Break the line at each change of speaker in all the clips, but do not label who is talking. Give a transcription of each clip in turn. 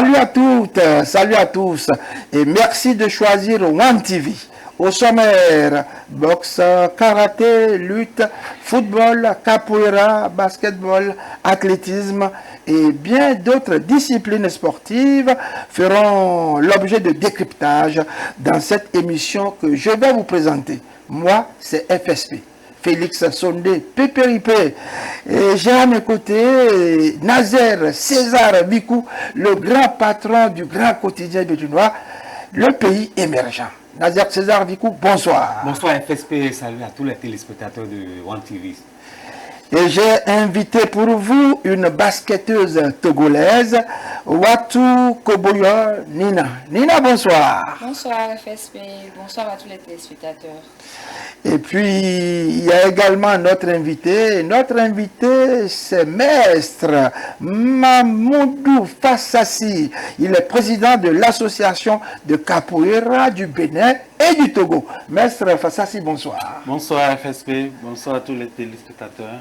Salut à toutes, salut à tous et merci de choisir One TV. Au sommaire, boxe, karaté, lutte, football, capoeira, basketball, athlétisme et bien d'autres disciplines sportives feront l'objet de décryptage dans cette émission que je vais vous présenter. Moi, c'est FSP. Félix Sondé Pépéripé. Et j'ai à mes côtés Nazer César Vikou, le grand patron du grand quotidien béninois, le pays émergent. Nazer César Vikou, bonsoir.
Bonsoir FSP, salut à tous les téléspectateurs de One TV.
Et j'ai invité pour vous une basketteuse togolaise, Watu Koboyo Nina. Nina, bonsoir.
Bonsoir FSP, bonsoir à tous les téléspectateurs.
Et puis, il y a également notre invité. Notre invité, c'est Maître Mamoudou Fassassi. Il est président de l'association de Capoeira du Bénin et du Togo. Maître Fassassi, bonsoir.
Bonsoir FSP, bonsoir à tous les téléspectateurs.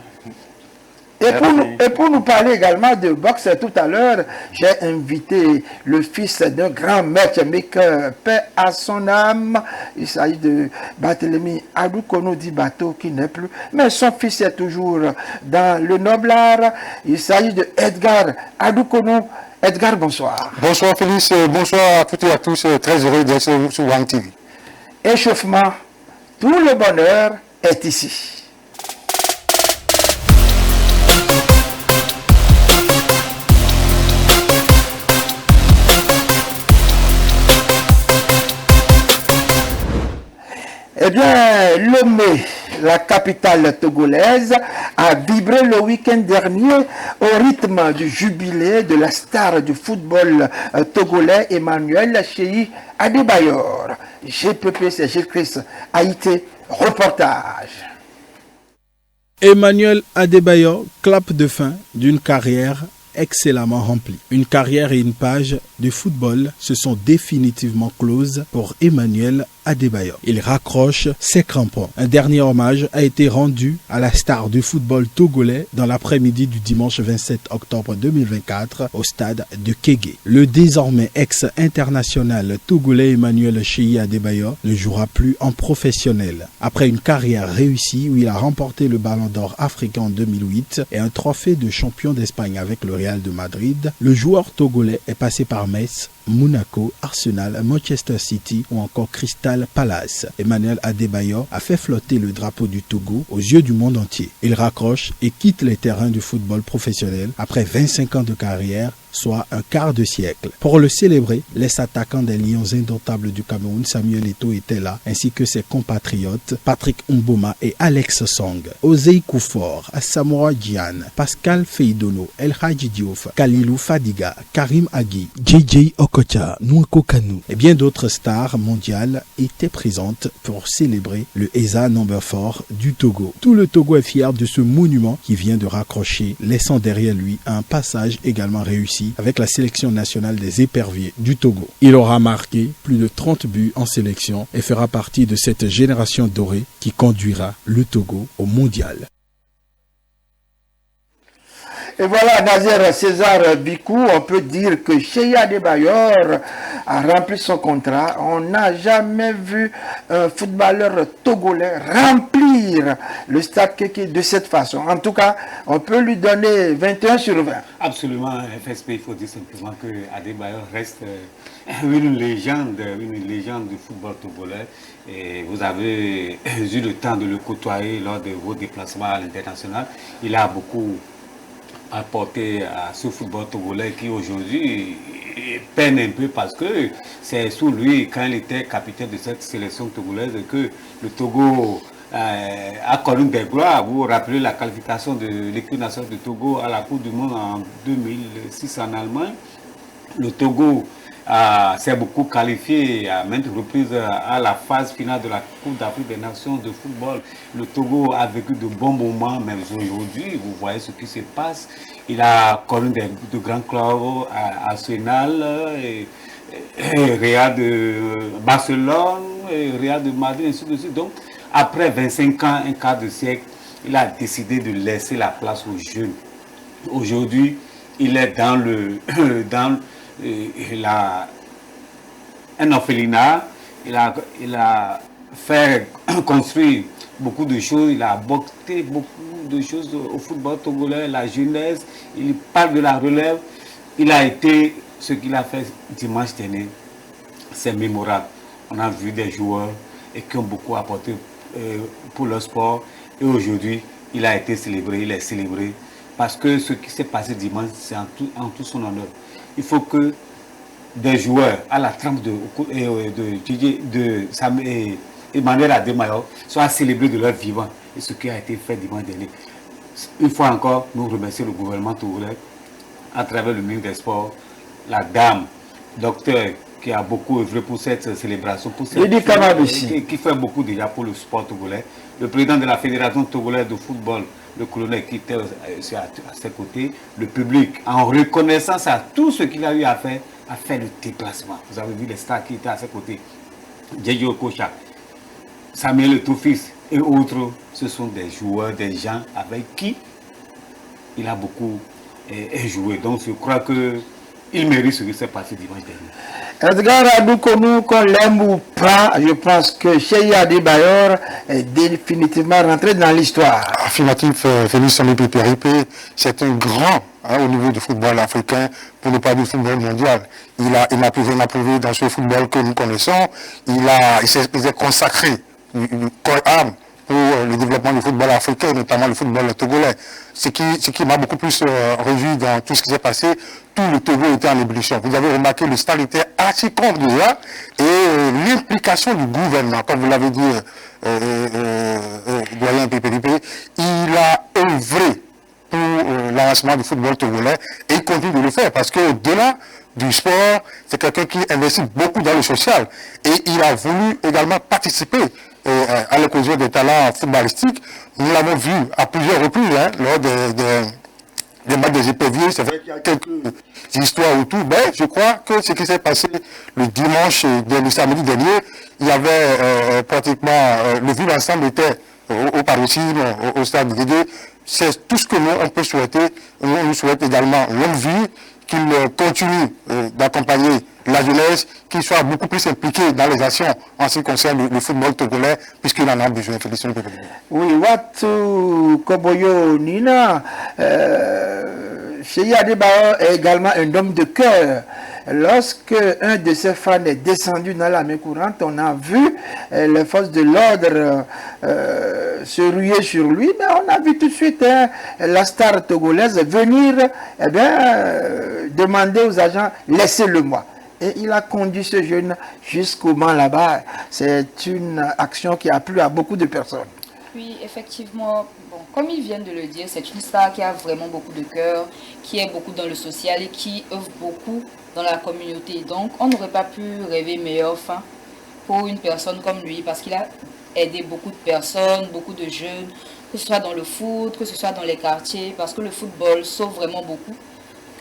Et pour nous parler également de boxe, tout à l'heure, j'ai invité le fils d'un grand maître, mais que paix à son âme. Il s'agit de Barthélemy Adoukono dit Bateau qui n'est plus, mais son fils est toujours dans le noble art. Il s'agit de Edgar Adoukono. Edgar, bonsoir.
Bonsoir Félix, bonsoir à toutes et à tous, très heureux d'être sur One TV.
Échauffement, tout le bonheur est ici. Eh bien, Lomé, la capitale togolaise, a vibré le week-end dernier au rythme du jubilé de la star du football togolais Emmanuel Cheyi Adebayor. GPP, c'est Gilles-Christ Haïté, reportage.
Emmanuel Adebayor, clap de fin d'une carrière excellemment remplie. Une carrière et une page de football se sont définitivement closes pour Emmanuel Adebayor. Il raccroche ses crampons. Un dernier hommage a été rendu à la star du football togolais dans l'après-midi du dimanche 27 octobre 2024 au stade de Kégué. Le désormais ex-international togolais Emmanuel Cheyi Adebayor ne jouera plus en professionnel. Après une carrière réussie où il a remporté le Ballon d'Or africain en 2008 et un trophée de champion d'Espagne avec le Real de Madrid, le joueur togolais est passé par Metz, Monaco, Arsenal, Manchester City ou encore Crystal Palace. Emmanuel Adebayor a fait flotter le drapeau du Togo aux yeux du monde entier. Il raccroche et quitte les terrains du football professionnel après 25 ans de carrière, soit un quart de siècle. Pour le célébrer, les attaquants des Lions indomptables du Cameroun, Samuel Eto'o, étaient là, ainsi que ses compatriotes Patrick Mboma et Alex Song. Osei Koufor, Asamoah Gyan, Pascal Feidono, El Hadji Diouf, Kalilou Fadiga, Karim Agui, JJ Okocha, Nwako Kanu et bien d'autres stars mondiales étaient présentes pour célébrer le ESA Number 4 du Togo. Tout le Togo est fier de ce monument qui vient de raccrocher, laissant derrière lui un passage également réussi avec la sélection nationale des éperviers du Togo. Il aura marqué plus de 30 buts en sélection et fera partie de cette génération dorée qui conduira le Togo au mondial.
Et voilà, Nazer César Vikou, on peut dire que Cheyi Adebayor a rempli son contrat. On n'a jamais vu un footballeur togolais remplir le stade Kéké de cette façon. En tout cas, on peut lui donner 21 sur 20.
Absolument, FSP, il faut dire simplement que Adebayor reste une légende du football togolais. Et vous avez eu le temps de le côtoyer lors de vos déplacements à l'international. Il a beaucoup apporté à ce football togolais qui aujourd'hui peine un peu parce que c'est sous lui, quand il était capitaine de cette sélection togolaise, que le Togo a connu des gloires. Vous vous rappelez la qualification de l'équipe nationale du Togo à la Coupe du Monde en 2006 en Allemagne. Le Togo s'est beaucoup qualifié à maintes reprises à la phase finale de la Coupe d'Afrique des Nations de football. Le Togo a vécu de bons moments, mais aujourd'hui, vous voyez ce qui se passe. Il a connu de grands clubs, Arsenal, et Real de Barcelone, et Real de Madrid, et ainsi de suite. Donc, après 25 ans, un quart de siècle, il a décidé de laisser la place aux jeunes. Aujourd'hui, il est dans il a un orphelinat, il a fait construire beaucoup de choses, il a apporté beaucoup de choses au football togolais, la jeunesse, il parle de la relève. Il a été, ce qu'il a fait dimanche dernier, c'est mémorable. On a vu des joueurs et qui ont beaucoup apporté pour le sport. Et aujourd'hui, il a été célébré, il est célébré. Parce que ce qui s'est passé dimanche, c'est en tout son honneur. Il faut que des joueurs à la trempe de Emmanuel Adebayor soient célébrés de leur vivant. Et ce qui a été fait dimanche dernier. Une fois encore, nous remercions le gouvernement togolais à travers le ministre des Sports, la dame, docteur, qui a beaucoup œuvré pour cette célébration, pour cette qui fait beaucoup déjà pour le sport togolais, le président de la Fédération togolaise de football, le colonel qui était à ses côtés, le public, en reconnaissance à tout ce qu'il a eu à faire, a fait le déplacement. Vous avez vu les stars qui étaient à ses côtés, Djedji Okocha, Samuel Eto'o-Fils et autres, ce sont des joueurs, des gens avec qui il a beaucoup joué. Donc je crois qu'il mérite ce qui s'est passé dimanche dernier.
Edgar Adoukonou, qu'on l'aime ou pas, je pense que Cheikh Adebayor est définitivement rentré dans l'histoire.
Affirmatif, Félix Sambé Péripé, c'est un grand au niveau du football africain, pour ne pas dire football mondial. Il a prouvé dans ce football que nous connaissons, il s'est consacré corps âme pour le développement du football africain, notamment le football togolais. Ce qui m'a beaucoup plus réjoui dans tout ce qui s'est passé, tout le Togo était en ébullition. Vous avez remarqué, le stade était assez contre déjà, et l'implication du gouvernement, comme vous l'avez dit, doyen PPDP, il a œuvré pour l'avancement du football togolais, et il continue de le faire, parce qu'au-delà du sport, c'est quelqu'un qui investit beaucoup dans le social, et il a voulu également participer à l'éclosion des talents footballistiques. Nous l'avons vu à plusieurs reprises lors des matchs des éperviers. C'est vrai qu'il y a quelques histoires autour, mais je crois que ce qui s'est passé le dimanche, le samedi dernier, il y avait pratiquement, le vivre ensemble était au paroxysme, au stade Guédé. C'est tout ce que nous, on peut souhaiter. Nous souhaitons également longue vie, qu'il continue d'accompagner la jeunesse, qu'il soit beaucoup plus impliqué dans les actions en ce qui concerne le football togolais, puisqu'il en a besoin. Félicitations.
Oui, Watu Koboyo Nina, Cheikh Adebayor est également un homme de cœur. Lorsque un de ses fans est descendu dans la main courante, on a vu les forces de l'ordre se ruer sur lui, mais on a vu tout de suite la star togolaise venir demander aux agents « laissez-le-moi ». Et il a conduit ce jeune jusqu'au banc là-bas. C'est une action qui a plu à beaucoup de personnes.
Oui, effectivement, bon, comme ils viennent de le dire, c'est une star qui a vraiment beaucoup de cœur, qui est beaucoup dans le social et qui œuvre beaucoup dans la communauté. Donc, on n'aurait pas pu rêver meilleure fin pour une personne comme lui, parce qu'il a aidé beaucoup de personnes, beaucoup de jeunes, que ce soit dans le foot, que ce soit dans les quartiers, parce que le football sauve vraiment beaucoup.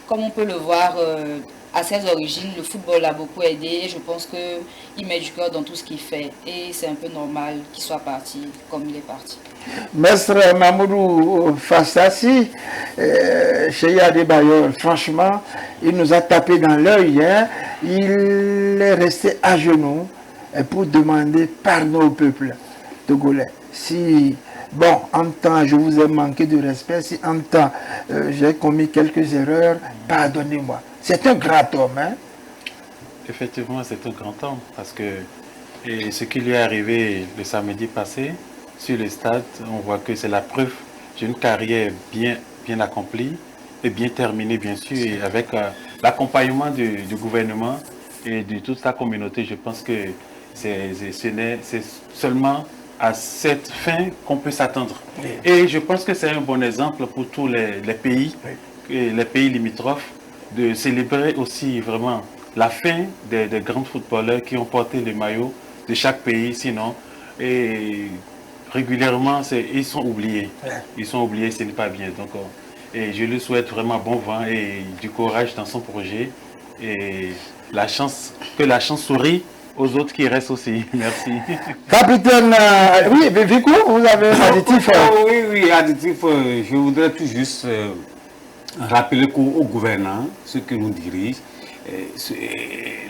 Comme on peut le voir à ses origines, le football l'a beaucoup aidé et je pense qu'il met du cœur dans tout ce qu'il fait. Et c'est un peu normal qu'il soit parti comme il est parti.
Maître Mamoudou Fassassi, Cheikh Adebayor, franchement, il nous a tapé dans l'œil. Il est resté à genoux pour demander pardon au peuple togolais. Si, bon, en temps, je vous ai manqué de respect, si en temps, j'ai commis quelques erreurs, pardonnez-moi. C'est un grand homme, hein?
Effectivement, c'est un grand homme, parce que ce qui lui est arrivé le samedi passé, sur le stade, on voit que c'est la preuve d'une carrière bien accomplie et bien terminée, bien sûr, et avec l'accompagnement du gouvernement et de toute la communauté. Je pense que c'est seulement à cette fin qu'on peut s'attendre. Et je pense que c'est un bon exemple pour tous les pays, les pays limitrophes, de célébrer aussi vraiment la fin des grands footballeurs qui ont porté le maillot de chaque pays, sinon, et régulièrement, ils sont oubliés. Ils sont oubliés, ce n'est pas bien. Donc, et je lui souhaite vraiment bon vent et du courage dans son projet. Et que la chance sourit aux autres qui restent aussi. Merci.
Capitaine, oui, Vico, vous avez un additif.
Oui, additif. Je voudrais tout juste rappeler au gouvernement, ceux qui nous dirigent,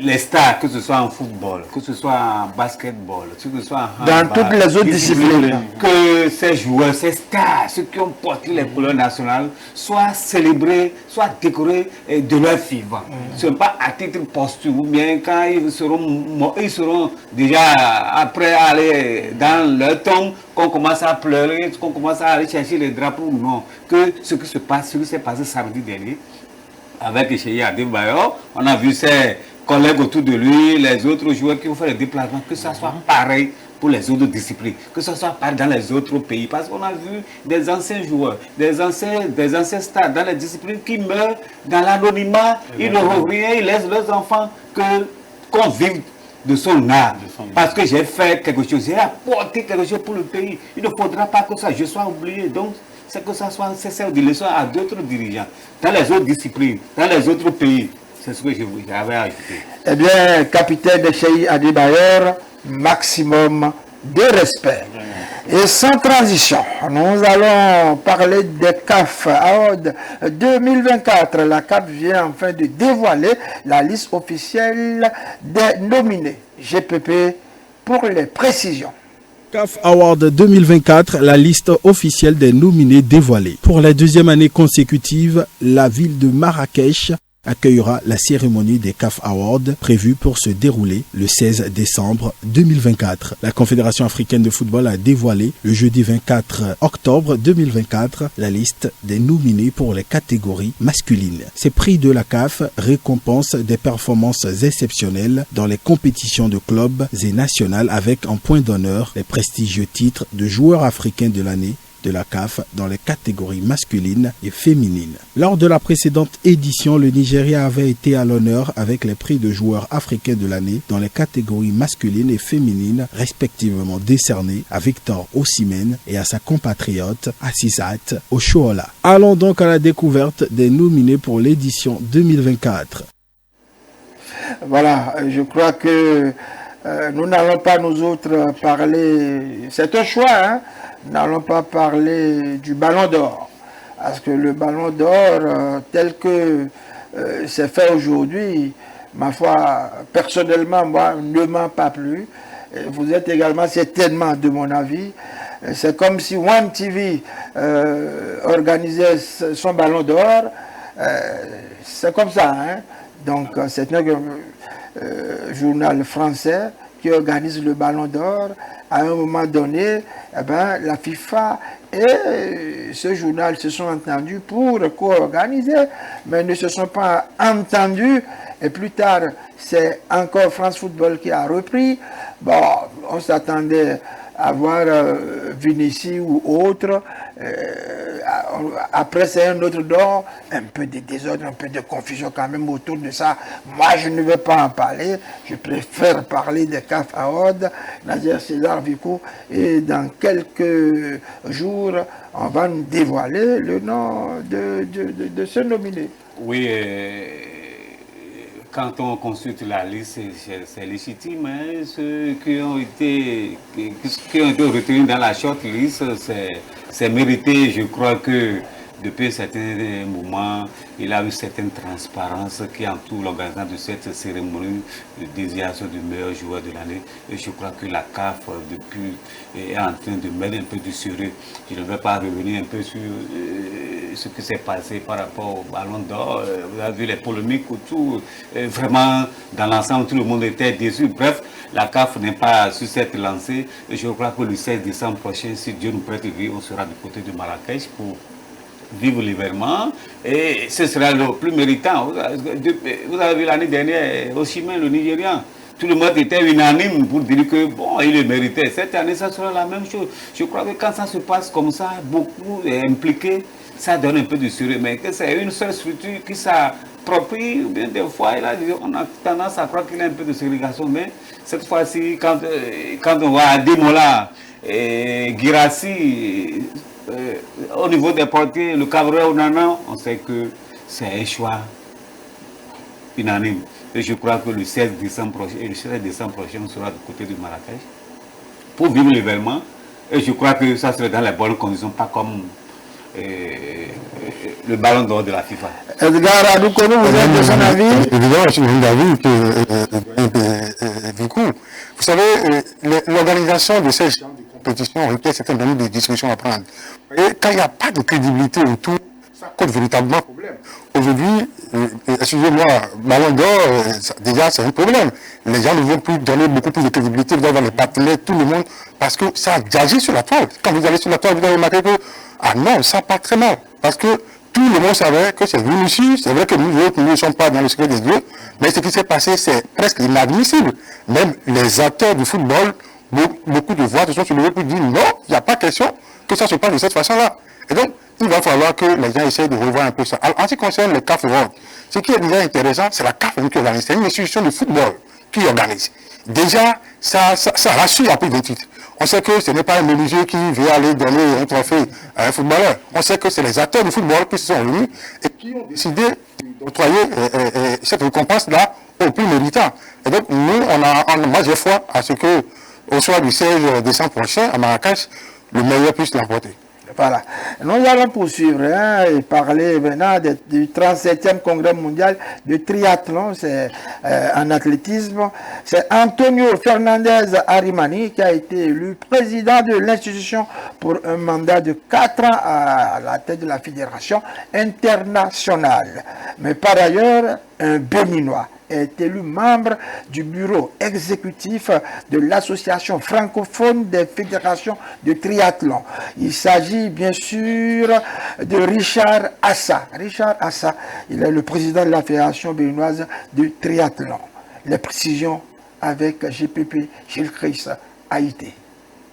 les stars, que ce soit en football, que ce soit en basketball, que ce soit en
dans toutes les autres disciplines,
que ces joueurs, ces stars, ceux qui ont porté les couleurs nationales, soient célébrés, soient décorés de leur vivant. Ce n'est pas à titre posthume, ou bien quand ils seront déjà après aller dans leur tombe, qu'on commence à pleurer, qu'on commence à aller chercher les drapeaux. Non, que ce qui se passe, ce qui s'est passé samedi dernier, avec Cheikh Adebayor, on a vu ses collègues autour de lui, les autres joueurs qui ont fait les déplacements, que ça soit pareil pour les autres disciplines, que ce soit pareil dans les autres pays. Parce qu'on a vu des anciens joueurs, des anciens stars dans les disciplines qui meurent dans l'anonymat, ils n'auront rien, ils laissent leurs enfants qu'on vive de son art. Parce que j'ai fait quelque chose, j'ai apporté quelque chose pour le pays. Il ne faudra pas que ça, je sois oublié. Donc, c'est que ça soit nécessaire de leçon à d'autres dirigeants, dans les autres disciplines, dans les autres pays. C'est ce que j'avais ajouté.
Eh bien, capitaine de Cheikh Adebayor, maximum de respect. Et sans transition, nous allons parler des CAF Awards 2024. La CAF vient enfin de dévoiler la liste officielle des nominés. GPP pour les précisions.
CAF Award 2024, la liste officielle des nominés dévoilée. Pour la deuxième année consécutive, la ville de Marrakech accueillera la cérémonie des CAF Awards prévue pour se dérouler le 16 décembre 2024. La Confédération africaine de football a dévoilé le jeudi 24 octobre 2024 la liste des nominés pour les catégories masculines. Ces prix de la CAF récompensent des performances exceptionnelles dans les compétitions de clubs et nationales avec en point d'honneur les prestigieux titres de joueur africain de l'année de la CAF dans les catégories masculines et féminines. Lors de la précédente édition, le Nigeria avait été à l'honneur avec les prix de joueurs africains de l'année dans les catégories masculines et féminines, respectivement décernés à Victor Osimhen et à sa compatriote Assisat Oshoala. Allons donc à la découverte des nominés pour l'édition 2024.
Voilà, je crois que nous n'allons pas nous autres parler, c'est un choix, hein. Nous n'allons pas parler du Ballon d'Or, parce que le Ballon d'Or, tel que c'est fait aujourd'hui, ma foi, personnellement, moi, ne m'a pas plu. Vous êtes également certainement de mon avis. C'est comme si One TV organisait son Ballon d'Or. C'est comme ça, hein. Donc, c'est un journal français qui organise le Ballon d'Or. À un moment donné, eh ben, la FIFA et ce journal se sont entendus pour co-organiser, mais ne se sont pas entendus. Et plus tard, c'est encore France Football qui a repris. Bon, on s'attendait à voir Vinicius ou autre. Après, c'est un autre d'or, un peu de désordre, un peu de confusion quand même autour de ça. Moi, je ne vais pas en parler. Je préfère parler des CAF Awards, Nazer César Vico. Et dans quelques jours, on va nous dévoiler le nom de ce nominé.
Oui, quand on consulte la liste, c'est légitime. Hein, ceux qui ont été retenus dans la shortlist, c'est mérité. Je crois que depuis un certain moment, il a eu une certaine transparence qui entoure l'organisation de cette cérémonie de désignation du meilleur joueur de l'année. Et je crois que la CAF, depuis, est en train de mettre un peu du sérieux. Je ne vais pas revenir un peu sur ce qui s'est passé par rapport au Ballon d'Or. Vous avez vu les polémiques autour. Vraiment, dans l'ensemble, tout le monde était déçu. Bref, la CAF n'est pas sur cette lancée. Et je crois que le 16 décembre prochain, si Dieu nous prête vie, on sera du côté de Marrakech pour vivre librement, et ce sera le plus méritant. Vous avez vu l'année dernière, Osimhen, le Nigérian, tout le monde était unanime pour dire que bon, il le méritait. Cette année, ça sera la même chose. Je crois que quand ça se passe comme ça, beaucoup est impliqué, ça donne un peu de sérieux, mais que c'est une seule structure qui s'approprie, ou bien des fois, on a tendance à croire qu'il y a un peu de ségrégation, mais cette fois-ci, quand on voit Ademola et Guirassy, au niveau des portiers, le Cabrera Onana, on sait que c'est un choix unanime. Et je crois que le 16 décembre prochain, on sera du côté de Marrakech pour vivre l'événement. Et je crois que ça serait dans les bonnes conditions, pas comme le ballon d'or de la FIFA.
Edgar Adoukonou, vous êtes de son avis?
Évidemment, je suis d'avis que du coup, vous savez, l'organisation de ces genres de compétitions requiert certains nombre de discussions à prendre. Et quand il n'y a pas de crédibilité autour, ça cause véritablement problème. Aujourd'hui, excusez-moi, ballon d'or, déjà c'est un problème. Les gens ne vont plus donner beaucoup plus de crédibilité, vous allez voir les partenaires, tout le monde, parce que ça agit sur la toile. Quand vous allez sur la toile, vous allez remarquer que, ah non, ça part très mal. Parce que tout le monde savait que c'est Vinicius, c'est vrai que nous autres, nous ne sommes pas dans le secret des dieux, mais ce qui s'est passé, c'est presque inadmissible. Même les acteurs du football, beaucoup de voix se sont soulevées pour dire non, il n'y a pas question que ça se passe de cette façon-là. Et donc, il va falloir que les gens essayent de revoir un peu ça. Alors, en ce qui concerne le CAF World, ce qui est déjà intéressant, c'est la CAF qui organise. C'est une institution de football qui organise. Déjà, ça rassure un peu des titres. On sait que ce n'est pas un menuisier qui veut aller donner un trophée à un footballeur. On sait que c'est les acteurs du football qui se sont réunis et qui ont décidé d'octroyer cette récompense-là au plus méritant. Et donc, nous, moi, j'ai foi à ce que, au soir du 16 décembre prochain, à Marrakech, le meilleur puisse l'emporter.
Voilà. Nous allons poursuivre et parler maintenant du 37e congrès mondial de triathlon, c'est en athlétisme. C'est Antonio Fernandez Arimani qui a été élu président de l'institution pour un mandat de 4 ans à la tête de la fédération internationale. Mais par ailleurs, un Béninois est élu membre du bureau exécutif de l'association francophone des fédérations de triathlon. Il s'agit bien sûr de Richard Assa. Richard Assa, il est le président de la fédération béninoise de triathlon. Les précisions avec GPP Gilles Chris Haïti.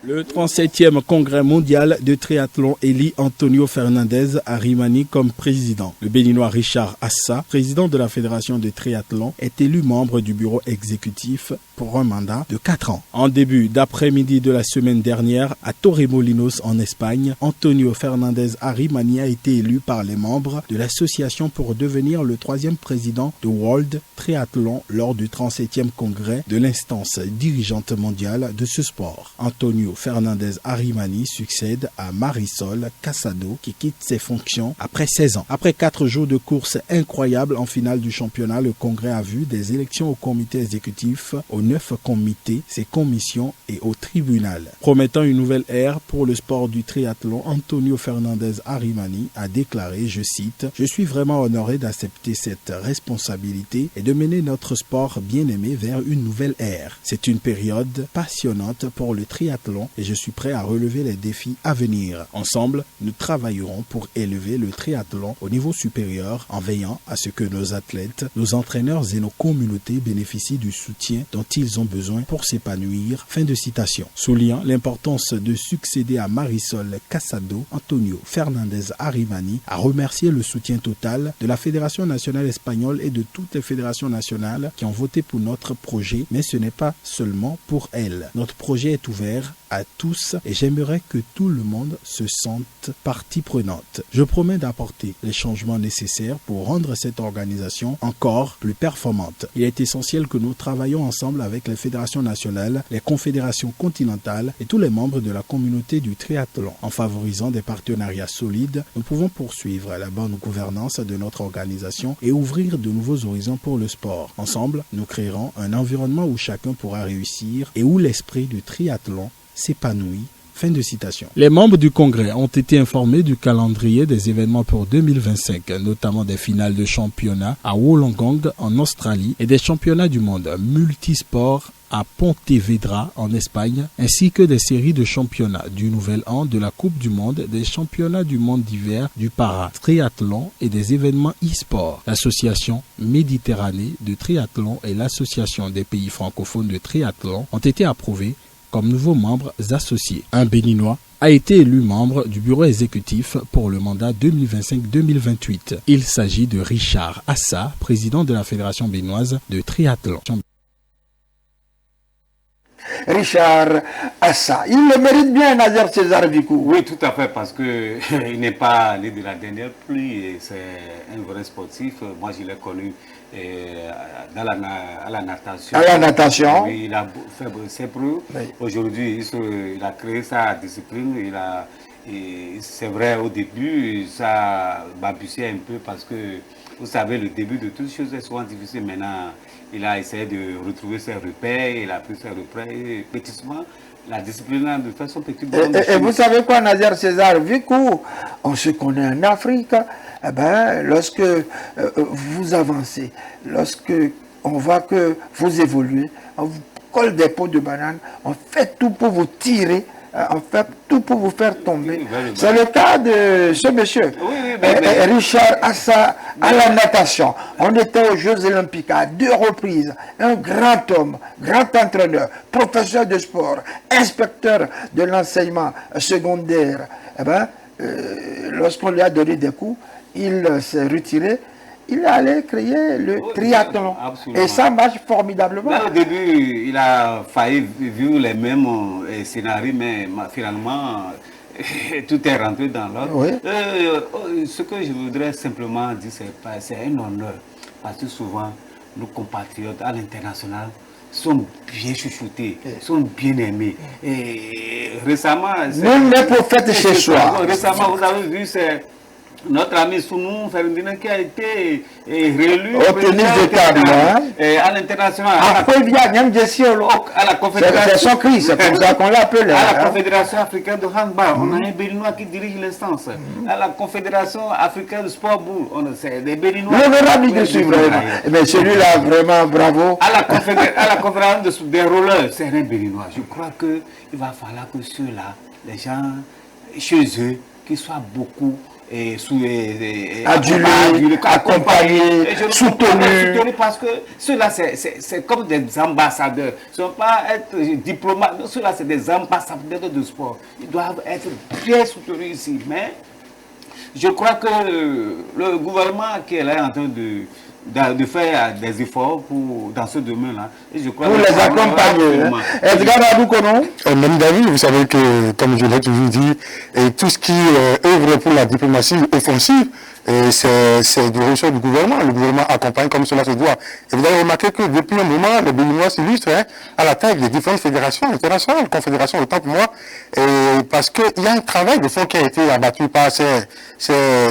Le 37e congrès mondial de triathlon élit Antonio Fernandez Arimani comme président. Le Béninois Richard Assa, président de la fédération de triathlon, est élu membre du bureau exécutif pour un mandat de 4 ans. En début d'après-midi de la semaine dernière, à Torremolinos en Espagne, Antonio Fernandez Arimani a été élu par les membres de l'association pour devenir le 3e président de World Triathlon lors du 37e congrès de l'instance dirigeante mondiale de ce sport. Antonio Fernandez Arimani succède à Marisol Casado qui quitte ses fonctions après 16 ans. Après 4 jours de course incroyables en finale du championnat, le congrès a vu des élections au comité exécutif, aux 9 comités, ses commissions et au tribunal. Promettant une nouvelle ère pour le sport du triathlon, Antonio Fernandez Arimani a déclaré, je cite, « Je suis vraiment honoré d'accepter cette responsabilité et de mener notre sport bien-aimé vers une nouvelle ère. C'est une période passionnante pour le triathlon et je suis prêt à relever les défis à venir. Ensemble, nous travaillerons pour élever le triathlon au niveau supérieur en veillant à ce que nos athlètes, nos entraîneurs et nos communautés bénéficient du soutien dont ils ont besoin pour s'épanouir. » Fin de citation. Soulignant l'importance de succéder à Marisol Casado, Antonio Fernandez Arimani a remercié le soutien total de la Fédération nationale espagnole et de toutes les fédérations nationales qui ont voté pour notre projet, mais ce n'est pas seulement pour elles. Notre projet est ouvert à tous et j'aimerais que tout le monde se sente partie prenante. Je promets d'apporter les changements nécessaires pour rendre cette organisation encore plus performante. Il est essentiel que nous travaillions ensemble avec les fédérations nationales, les confédérations continentales et tous les membres de la communauté du triathlon. En favorisant des partenariats solides, nous pouvons poursuivre la bonne gouvernance de notre organisation et ouvrir de nouveaux horizons pour le sport. Ensemble, nous créerons un environnement où chacun pourra réussir et où l'esprit du triathlon s'épanouit. Fin de citation. Les membres du Congrès ont été informés du calendrier des événements pour 2025, notamment des finales de championnat à Wollongong en Australie et des championnats du monde multisports à Pontevedra en Espagne, ainsi que des séries de championnats du Nouvel An, de la Coupe du Monde, des championnats du monde d'hiver, du para-triathlon et des événements e-sport. L'association Méditerranée de triathlon et l'association des pays francophones de triathlon ont été approuvés comme nouveaux membres associés. Un Béninois a été élu membre du bureau exécutif pour le mandat 2025-2028. Il s'agit de Richard Assa, président de la Fédération béninoise de triathlon.
Richard Assa. Il le mérite bien, Nazer César Vicou.
Oui, tout à fait, parce qu'il n'est pas né de la dernière pluie et c'est un vrai sportif. Moi, je l'ai connu à la natation.
À la natation.
Oui, il a fait ses preuves. Oui. Aujourd'hui, il a créé sa discipline. Et c'est vrai, au début, ça balbutiait un peu parce que, vous savez, le début de toutes choses est souvent difficile. Maintenant, il a essayé de retrouver ses repères, il a pris ses repères, et petitement, la discipline de faire son petit bonhomme.
Et vous savez quoi, Nazer César, vu qu'on se connaît en Afrique, eh ben, lorsque vous avancez, lorsque on voit que vous évoluez, on vous colle des pots de banane, on fait tout pour vous tirer, on fait tout pour vous faire tomber. C'est le cas de ce monsieur, Richard Assa, à la natation. On était aux Jeux Olympiques à 2 reprises. Un grand homme, grand entraîneur, professeur de sport, inspecteur de l'enseignement secondaire. Eh ben, lorsqu'on lui a donné des coups, il s'est retiré. Il est allé créer le triathlon. Absolument. Et ça marche formidablement.
Là, au début, il a failli vivre les mêmes scénarios, mais finalement, tout est rentré dans l'ordre. Oui. Ce que je voudrais simplement dire, c'est un honneur. Parce que souvent, nos compatriotes à l'international sont bien chouchoutés, sont bien aimés. Et récemment...
Même les prophètes chez soi.
Récemment, vous avez vu, c'est... Notre ami Sounou Ferdinand qui a été réélu
au tennis de table
à l'international.
À la confédération. C'est son cri, c'est comme ça qu'on l'appelle.
À la Confédération africaine de handball, on a un Béninois qui dirige l'instance. À la Confédération africaine de sport boule, c'est des Béninois.
Le verra de suivre. Mais celui-là, vraiment, bravo.
À la Confédération des rollers, c'est un Béninois. Je crois qu'il va falloir que ceux-là, les gens chez eux, qui soient beaucoup
adulés, accompagnés, soutenus.
Parce que ceux-là, c'est comme des ambassadeurs. Ils ne sont pas être diplomates. Ceux-là, c'est des ambassadeurs de sport. Ils doivent être bien soutenus ici. Mais je crois que le gouvernement qui est là en train de faire des efforts dans ce domaine-là.
Pour les accompagner. Edgar Aboukonon.
Même David, vous savez que, comme je l'ai toujours dit, tout ce qui œuvre pour la diplomatie offensive, c'est du ressort du gouvernement. Le gouvernement accompagne comme cela se doit. Et vous avez remarqué que depuis un moment, les Béninois s'illustrent à la tête des différentes fédérations internationales, confédérations, autant pour moi, parce qu'il y a un travail de fond qui a été abattu par ces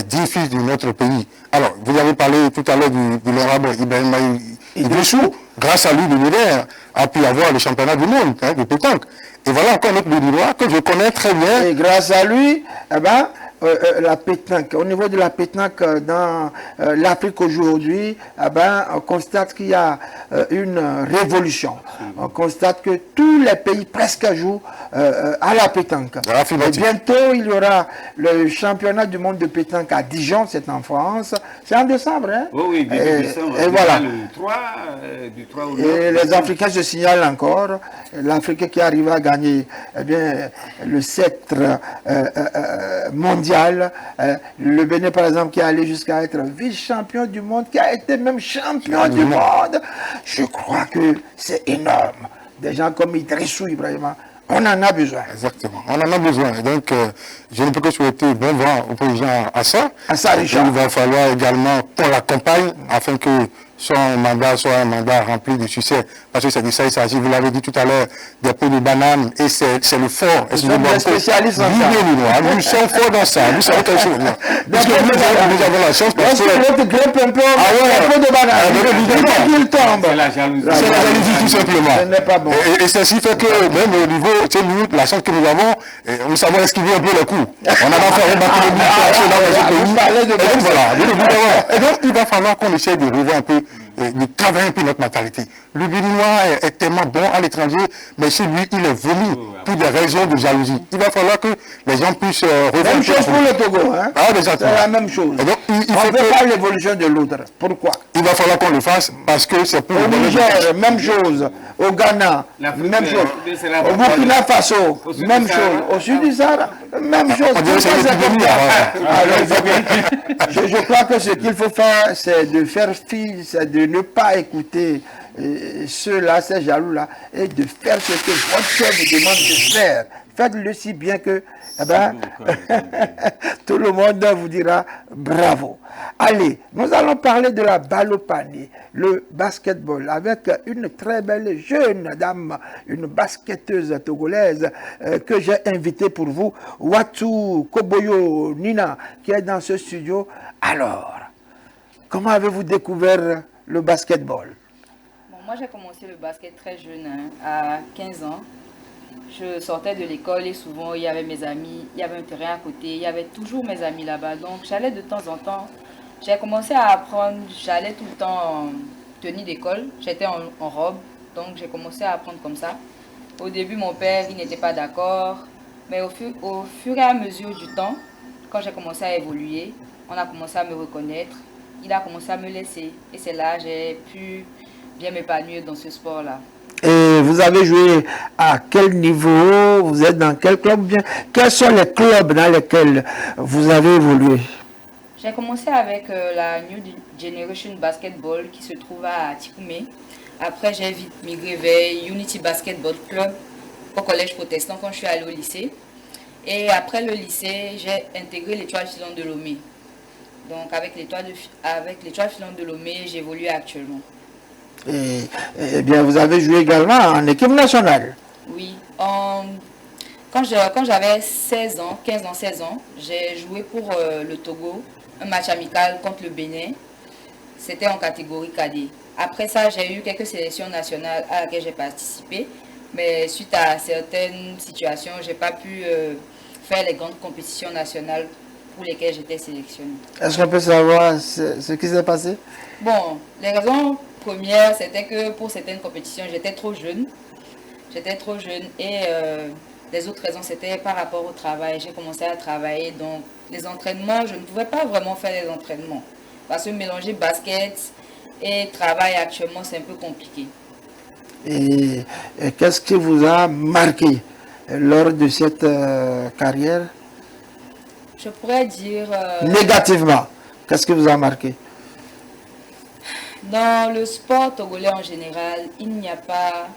10 fils de notre pays. Alors, vous avez parlé tout à l'heure de l'honorable Ibrahim Idrissou. Grâce à lui, le leader a pu avoir le championnat du monde de pétanque. Et voilà encore notre Béninois que je connais très bien.
Et grâce à lui, eh ben, la pétanque, au niveau de la pétanque dans l'Afrique aujourd'hui, eh ben, on constate qu'il y a une révolution. On constate que tous les pays presque jouent à la pétanque. Et bientôt, il y aura le championnat du monde de pétanque à Dijon, c'est en France. C'est en décembre. Hein?
Oui, décembre.
Et voilà.
Du 3 au 9.
Et les Africains se signalent encore. L'Afrique qui arrive à gagner le sceptre mondial. Le Bénin, par exemple, qui est allé jusqu'à être vice-champion du monde, qui a été même champion du monde. Je crois que c'est énorme. Des gens comme Idrissou Ibrahima, on en a besoin.
Exactement, on en a besoin. Donc, je ne peux que souhaiter bon vent au président Assa.
Richard.
Il va falloir également qu'on l'accompagne afin que son mandat soit un mandat rempli de succès. Parce que c'est de ça il s'agit, vous l'avez dit tout à l'heure, des pots de banane, et c'est le fort.
Nous sommes des spécialistes en
ça. Nous sommes forts dans ça. Vous savez quelque chose. Parce que nous avons la chance parce que...
l'autre grippe un peu, un pot de banane, il tombe.
C'est la jalousie.
C'est la jalousie tout simplement.
Ce n'est pas bon.
Et ceci fait que même au niveau, tu sais, nous, la chance que nous avons, nous savons esquiver un peu le coup. On a fait remarquer le but dans ce pays. Et donc, il va falloir qu'on essaie de revoir un peu, de travailler un peu notre mentalité. Le Béninois est tellement bon à l'étranger, mais chez lui, il est venu pour des raisons de jalousie. Il va falloir que les gens puissent revoir.
Même chose pour le Togo. Hein?
C'est
la même chose.
Donc,
on ne veut pas l'évolution de l'autre. Pourquoi?
Il va falloir qu'on le fasse parce que c'est pour...
Au Niger, même chose. Au Ghana, même chose. Au Burkina Faso, même chose. Au sud du Sahara, même chose. Je crois que ce qu'il faut faire, c'est de faire fi, c'est de ne pas écouter ceux-là, ces jaloux-là, et de faire ce que votre cœur vous demande de faire. Faites-le si bien que tout le monde vous dira bravo. Allez, nous allons parler de la balle au panier, le basketball, avec une très belle jeune dame, une basketteuse togolaise que j'ai invitée pour vous, Watu Koboyo Nina, qui est dans ce studio. Alors, comment avez-vous découvert le basketball?
Bon, moi, j'ai commencé le basket très jeune, à 15 ans. Je sortais de l'école et souvent, il y avait mes amis, il y avait un terrain à côté, il y avait toujours mes amis là-bas. Donc, j'allais de temps en temps. J'ai commencé à apprendre, j'allais tout le temps en tenue d'école. J'étais en robe, donc j'ai commencé à apprendre comme ça. Au début, mon père, il n'était pas d'accord. Mais au fur et à mesure du temps, quand j'ai commencé à évoluer, on a commencé à me reconnaître. Il a commencé à me laisser. Et c'est là que j'ai pu bien m'épanouir dans ce sport-là.
Et vous avez joué à quel niveau? Vous êtes dans quel club? Bien, quels sont les clubs dans lesquels vous avez évolué?
J'ai commencé avec la New Generation Basketball qui se trouve à Tikoumé. Après, j'ai vite migré vers Unity Basketball Club au collège protestant quand je suis allée au lycée. Et après le lycée, j'ai intégré l'Étoile filante de Lomé. Donc avec l'Étoile filante de Lomé, j'évolue actuellement.
Eh bien, vous avez joué également en équipe nationale.
Oui. Quand j'avais 16 ans, 15 ans, 16 ans, j'ai joué pour le Togo, un match amical contre le Bénin. C'était en catégorie cadet. Après ça, j'ai eu quelques sélections nationales à laquelle j'ai participé. Mais suite à certaines situations, je n'ai pas pu faire les grandes compétitions nationales pour lesquelles j'étais sélectionnée.
Est-ce qu'on peut savoir ce qui s'est passé?
Bon, les raisons premières, c'était que pour certaines compétitions, j'étais trop jeune. J'étais trop jeune et les autres raisons, c'était par rapport au travail. J'ai commencé à travailler, donc les entraînements, je ne pouvais pas vraiment faire les entraînements. Parce que mélanger basket et travail actuellement, c'est un peu compliqué.
Et qu'est-ce qui vous a marqué lors de cette carrière?
Je pourrais dire...
Négativement, qu'est-ce qui vous a marqué?
Dans le sport togolais en général, il n'y a pas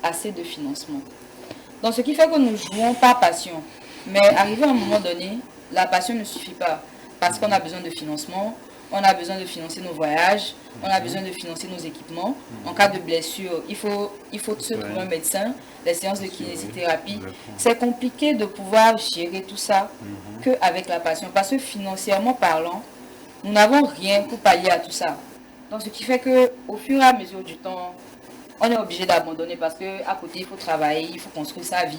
assez de financement. Donc ce qui fait que nous jouons par passion. Mais arrivé à un moment donné, la passion ne suffit pas. Parce qu'on a besoin de financement, on a besoin de financer nos voyages, on a besoin de financer nos équipements. En cas de blessure, il faut se trouver un médecin, les séances de kinésithérapie. C'est compliqué de pouvoir gérer tout ça qu'avec la passion. Parce que financièrement parlant, nous n'avons rien pour pallier à tout ça. Donc ce qui fait qu'au fur et à mesure du temps, on est obligé d'abandonner parce qu'à côté, il faut travailler, il faut construire sa vie.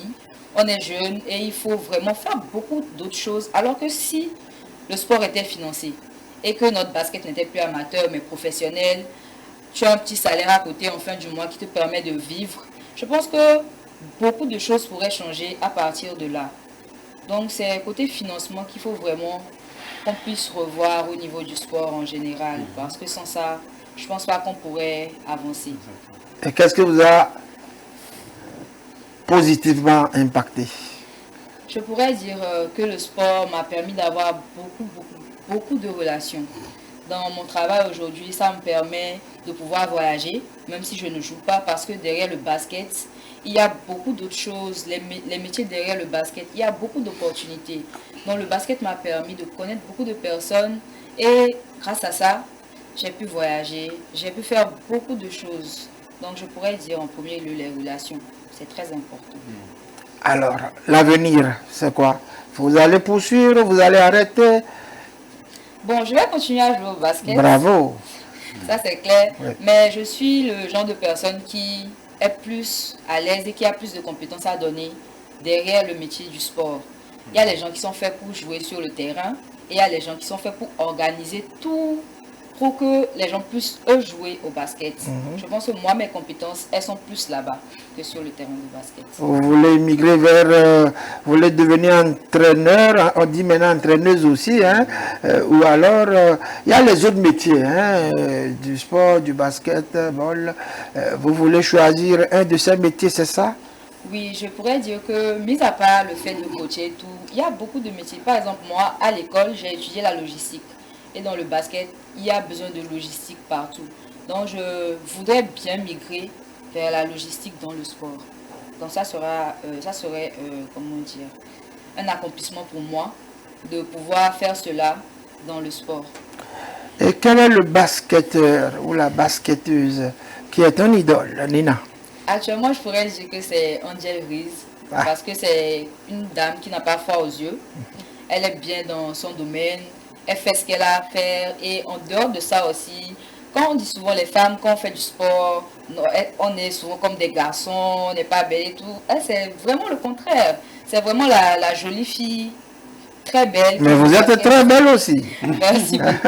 On est jeune et il faut vraiment faire beaucoup d'autres choses. Alors que si le sport était financé et que notre basket n'était plus amateur mais professionnel, tu as un petit salaire à côté en fin du mois qui te permet de vivre. Je pense que beaucoup de choses pourraient changer à partir de là. Donc c'est côté financement qu'il faut vraiment qu'on puisse revoir au niveau du sport en général. Parce que sans ça, je ne pense pas qu'on pourrait avancer.
Et qu'est-ce qui vous a positivement impacté?
Je pourrais dire que le sport m'a permis d'avoir beaucoup de relations. Dans mon travail aujourd'hui, ça me permet de pouvoir voyager, même si je ne joue pas, parce que derrière le basket, il y a beaucoup d'autres choses. Les métiers derrière le basket, il y a beaucoup d'opportunités. Donc le basket m'a permis de connaître beaucoup de personnes et grâce à ça, j'ai pu voyager, j'ai pu faire beaucoup de choses. Donc je pourrais dire en premier lieu les relations. C'est très important.
Alors, l'avenir, c'est quoi? Vous allez poursuivre, vous allez arrêter?
Bon, je vais continuer à jouer au basket.
Bravo!
Ça, c'est clair.
Oui.
Mais je suis le genre de personne qui est plus à l'aise et qui a plus de compétences à donner derrière le métier du sport. Il y a les gens qui sont faits pour jouer sur le terrain et il y a les gens qui sont faits pour organiser tout pour que les gens puissent eux jouer au basket. Je pense que moi, mes compétences, elles sont plus là-bas que sur le terrain de basket.
Vous voulez migrer vers, vous voulez devenir entraîneur, on dit maintenant entraîneuse aussi, hein, ou alors, il y a les autres métiers, hein, du sport, du basketball, vous voulez choisir un de ces métiers, c'est ça?
Oui, je pourrais dire que, mis à part le fait de coacher et tout, il y a beaucoup de métiers. Par exemple, moi, à l'école, j'ai étudié la logistique. Et dans le basket, il y a besoin de logistique partout. Donc je voudrais bien migrer vers la logistique dans le sport. Donc ça serait comment dire, un accomplissement pour moi de pouvoir faire cela dans le sport.
Et quel est le basketteur ou la basketteuse qui est ton idole, Nina?
Actuellement, je pourrais dire que c'est Angel Reese, parce que c'est une dame qui n'a pas froid aux yeux. Elle est bien dans son domaine, elle fait ce qu'elle a à faire, et en dehors de ça aussi, quand on dit souvent les femmes, quand on fait du sport, on est souvent comme des garçons, on n'est pas belle et tout. Elle, c'est vraiment le contraire. C'est vraiment la jolie fille, très belle.
Mais vous êtes très belle aussi.
Merci beaucoup.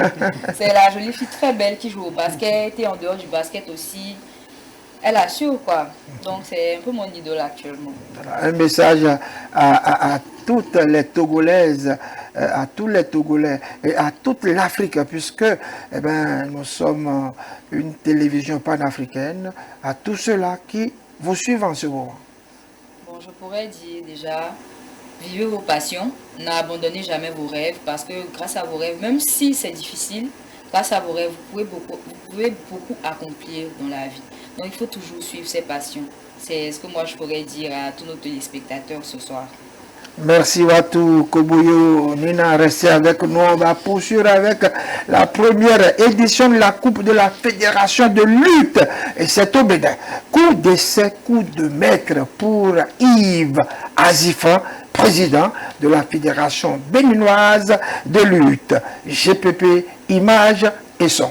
C'est la jolie fille très belle qui joue au basket, et en dehors du basket aussi, elle assure quoi. Donc c'est un peu mon idole actuellement.
Un message à toutes les Togolaises, à tous les Togolais et à toute l'Afrique, puisque nous sommes une télévision panafricaine, à tous ceux-là qui vous suivent en ce moment.
Bon, je pourrais dire déjà, vivez vos passions, n'abandonnez jamais vos rêves, parce que grâce à vos rêves, même si c'est difficile, grâce à vos rêves, vous pouvez beaucoup accomplir dans la vie. Donc il faut toujours suivre ses passions. C'est ce que moi je pourrais dire à tous nos téléspectateurs ce soir.
Merci Watu Koboyo. Nina, restez avec nous. On va poursuivre avec la première édition de la Coupe de la Fédération de lutte. Et c'est au Bénin. Coup d'essai, coup de maître pour Yves Azifan, président de la Fédération béninoise de lutte. GPP, images et son.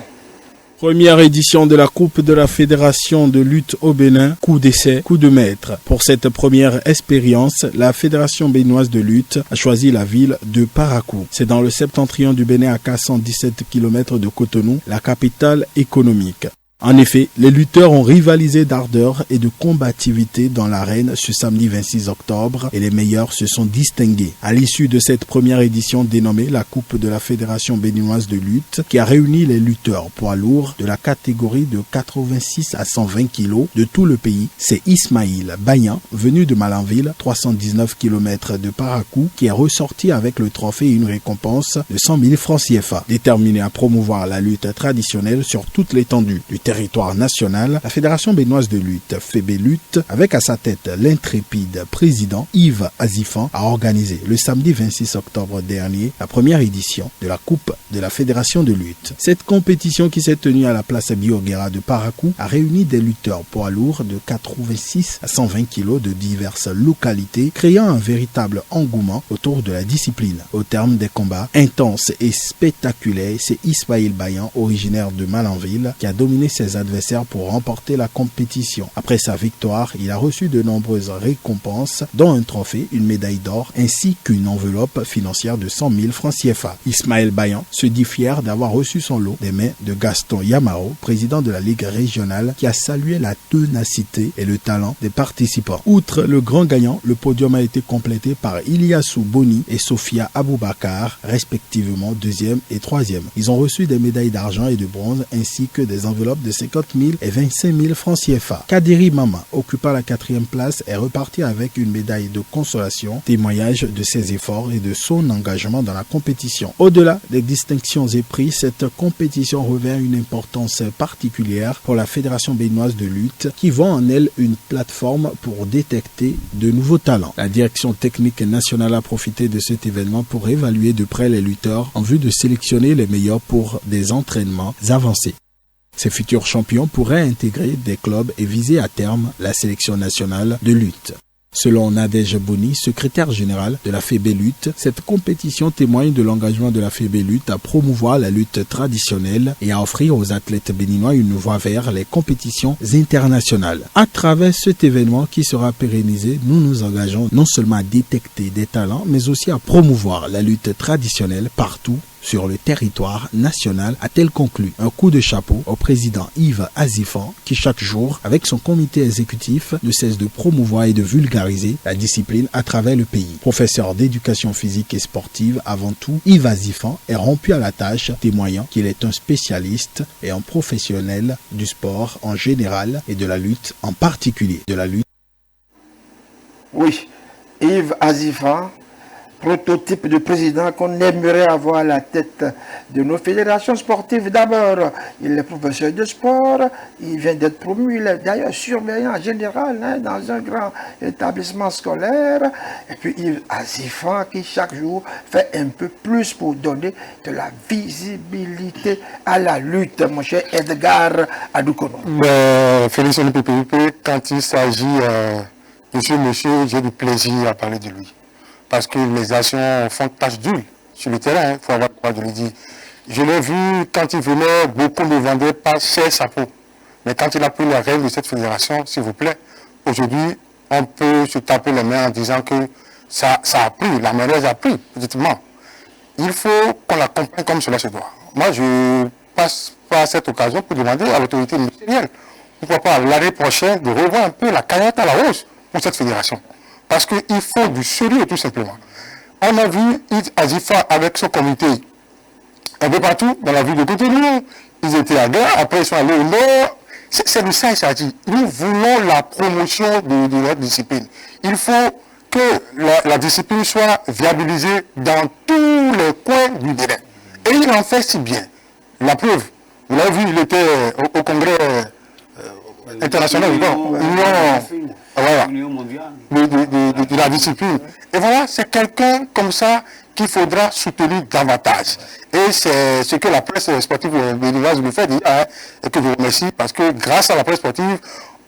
Première édition de la Coupe de la Fédération de lutte au Bénin, coup d'essai, coup de maître. Pour cette première expérience, la Fédération béninoise de lutte a choisi la ville de Parakou. C'est dans le septentrion du Bénin à 417 km de Cotonou, la capitale économique. En effet, les lutteurs ont rivalisé d'ardeur et de combativité dans l'arène ce samedi 26 octobre et les meilleurs se sont distingués. À l'issue de cette première édition dénommée la Coupe de la Fédération béninoise de lutte, qui a réuni les lutteurs poids lourds de la catégorie de 86 à 120 kg de tout le pays, c'est Ismaïl Bayan, venu de Malanville, 319 km de Parakou, qui est ressorti avec le trophée et une récompense de 100 000 francs CFA. Déterminé à promouvoir la lutte traditionnelle sur toute l'étendue du territoire national, la Fédération béninoise de lutte, FEBELUT, avec à sa tête l'intrépide président Yves Azifan, a organisé le samedi 26 octobre dernier la première édition de la Coupe de la Fédération de lutte. Cette compétition qui s'est tenue à la place Bioguera de Parakou a réuni des lutteurs poids lourds de 86 à 120 kg de diverses localités, créant un véritable engouement autour de la discipline. Au terme des combats intenses et spectaculaires, c'est Ismaïl Bayan, originaire de Malanville, qui a dominé ses adversaires pour remporter la compétition. Après sa victoire, il a reçu de nombreuses récompenses, dont un trophée, une médaille d'or, ainsi qu'une enveloppe financière de 100 000 francs CFA. Ismaël Bayan se dit fier d'avoir reçu son lot des mains de Gaston Yamao, président de la Ligue régionale, qui a salué la ténacité et le talent des participants. Outre le grand gagnant, le podium a été complété par Iliassou Boni et Sophia Aboubakar, respectivement deuxième et troisième. Ils ont reçu des médailles d'argent et de bronze, ainsi que des enveloppes de 50 000 et 25 000 francs CFA. Kadiri Mama, occupant la 4e place, est reparti avec une médaille de consolation, témoignage de ses efforts et de son engagement dans la compétition. Au-delà des distinctions et prix, cette compétition revêt une importance particulière pour la Fédération béninoise de lutte, qui voit en elle une plateforme pour détecter de nouveaux talents. La direction technique nationale a profité de cet événement pour évaluer de près les lutteurs en vue de sélectionner les meilleurs pour des entraînements avancés. Ces futurs champions pourraient intégrer des clubs et viser à terme la sélection nationale de lutte. Selon Nadège Boni, secrétaire général de la FEBELUT, cette compétition témoigne de l'engagement de la FEBELUT à promouvoir la lutte traditionnelle et à offrir aux athlètes béninois une voie vers les compétitions internationales. À travers cet événement qui sera pérennisé, nous nous engageons non seulement à détecter des talents, mais aussi à promouvoir la lutte traditionnelle partout sur le territoire national, a-t-elle conclu. Un coup de chapeau au président Yves Azifan, qui chaque jour, avec son comité exécutif, ne cesse de promouvoir et de vulgariser la discipline à travers le pays. Professeur d'éducation physique et sportive avant tout, Yves Azifan est rompu à la tâche, témoignant qu'il est un spécialiste et un professionnel du sport en général et de la lutte en particulier.
Oui, Yves Azifan, prototype de président qu'on aimerait avoir à la tête de nos fédérations sportives. D'abord, il est professeur de sport, il vient d'être promu, il est d'ailleurs surveillant général dans un grand établissement scolaire. Et puis Yves Azifan qui chaque jour fait un peu plus pour donner de la visibilité à la lutte, mon cher Edgar Adoukono.
Félix PPP, quand il s'agit de ce monsieur, j'ai du plaisir à parler de lui. Parce que les actions font tache d'huile sur le terrain, il faut avoir le droit de le dire. Je l'ai vu quand il venait, beaucoup ne vendaient pas cher sa peau. Mais quand il a pris la règle de cette fédération, s'il vous plaît, aujourd'hui, on peut se taper les mains en disant que ça a pris, la malaise a pris, petitement. Il faut qu'on l'accompagne comme cela se doit. Moi, je passe par cette occasion pour demander à l'autorité ministérielle, pourquoi pas l'année prochaine, de revoir un peu la cagnotte à la hausse pour cette fédération. Parce qu'il faut du sérieux, tout simplement. On a vu Azifa avec son comité un peu partout, dans la ville de Cotonou. Ils étaient à guerre, après ils sont allés au nord. C'est de ça qu'il s'agit. Nous voulons la promotion de notre discipline. Il faut que la discipline soit viabilisée dans tous les coins du Bénin. Et il en fait si bien. La preuve, vous l'avez vu, il était au congrès international,
Union mondiale
de la discipline. Et voilà, c'est quelqu'un comme ça qu'il faudra soutenir davantage. Et c'est ce que la presse sportive béninoise nous fait dire, et que je vous remercie, parce que grâce à la presse sportive,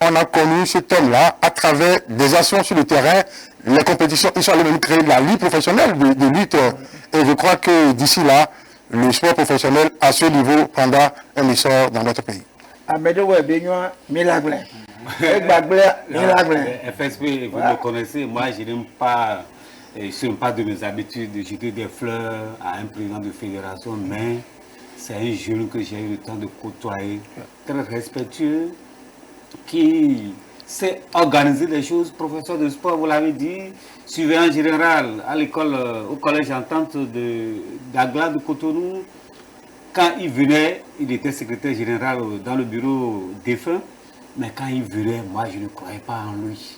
on a connu cet homme-là à travers des actions sur le terrain, les compétitions. Ils sont allés même créer la ligue professionnelle de lutte. Et je crois que d'ici là, le sport professionnel à ce niveau prendra un essor dans notre pays.
FSP, vous me connaissez, moi je n'aime pas, ce n'est pas de mes habitudes de jeter des fleurs à un président de fédération, mais c'est un jeune que j'ai eu le temps de côtoyer, très respectueux, qui sait organiser les choses, professeur de sport, vous l'avez dit, surveillant général à l'école, au collège entente d'Agla de Cotonou. Quand il venait, il était secrétaire général dans le bureau défunt, mais quand il venait, moi je ne croyais pas en lui.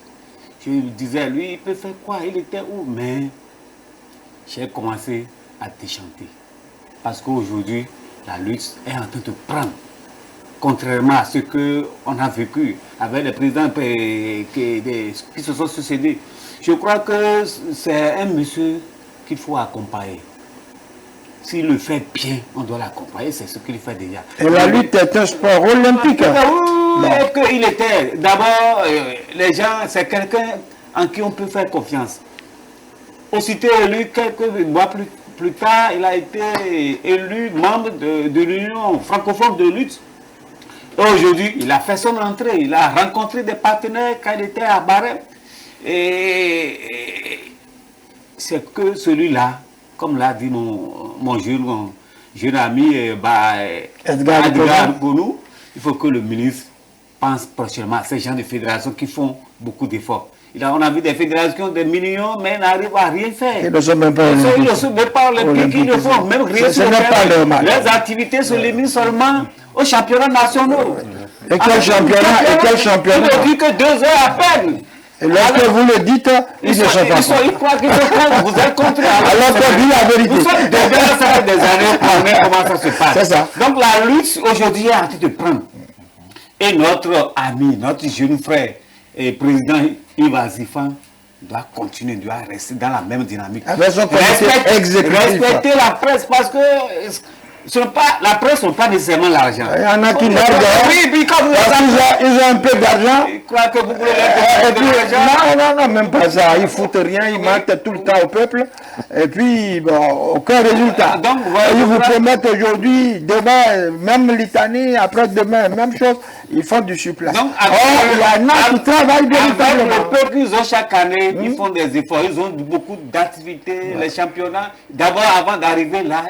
Je lui disais, lui, il peut faire quoi? Il était où? Mais j'ai commencé à déchanter. Parce qu'aujourd'hui, la lutte est en train de prendre. Contrairement à ce qu'on a vécu avec les présidents qui se sont succédés. Je crois que c'est un monsieur qu'il faut accompagner. S'il le fait bien, on doit l'accompagner, c'est ce qu'il fait déjà.
Et la lutte est un sport olympique.
Il était, d'abord, les gens, c'est quelqu'un en qui on peut faire confiance. Aussitôt élu, quelques mois plus tard, il a été élu membre de l'Union francophone de lutte. Aujourd'hui, il a fait son entrée, il a rencontré des partenaires quand il était à Barème. Et c'est que celui-là, comme l'a dit mon jeune ami Edgar Gounou, il faut que le ministre pense prochainement à ces gens de fédérations qui font beaucoup d'efforts. On a vu des fédérations de millions, mais n'arrivent à rien faire.
Ils ne sont même pas
olympiques. Ils ne font même rien sur les activités se limitent seulement aux championnats nationaux.
Et quel championnat?
Il ne dit que 2 heures à peine.
Et lorsque vous le dites, ils ne sont pas.
Ils croient qu'ils sont contre. Vous êtes contre.
Alors qu'on dit la vérité.
Nous sommes dedans, ça fait des années pour voir comment ça se passe.
C'est ça.
Donc la lutte aujourd'hui est en train de prendre. Et notre ami, notre jeune frère et président Yves Azifan doit continuer, doit rester dans la même dynamique. Respecter la presse parce que la presse n'a pas nécessairement l'argent.
Il y en a qui n'ont pas.
Oui, puis quand
ils ont un peu d'argent.
Ils croient que vous voulez l'argent.
Non, même pas ça. Ils ne foutent rien, ils mentent tout le temps au peuple. Et puis, bon, aucun résultat.
Donc,
ils vous promettent aujourd'hui, demain, même litanie, après-demain, même chose. Ils font du surplace.
Donc,
il y en a qui travaillent véritablement.
Le peuple, ils ont chaque année, ils font des efforts. Ils ont beaucoup d'activités, les championnats. D'abord, avant d'arriver là,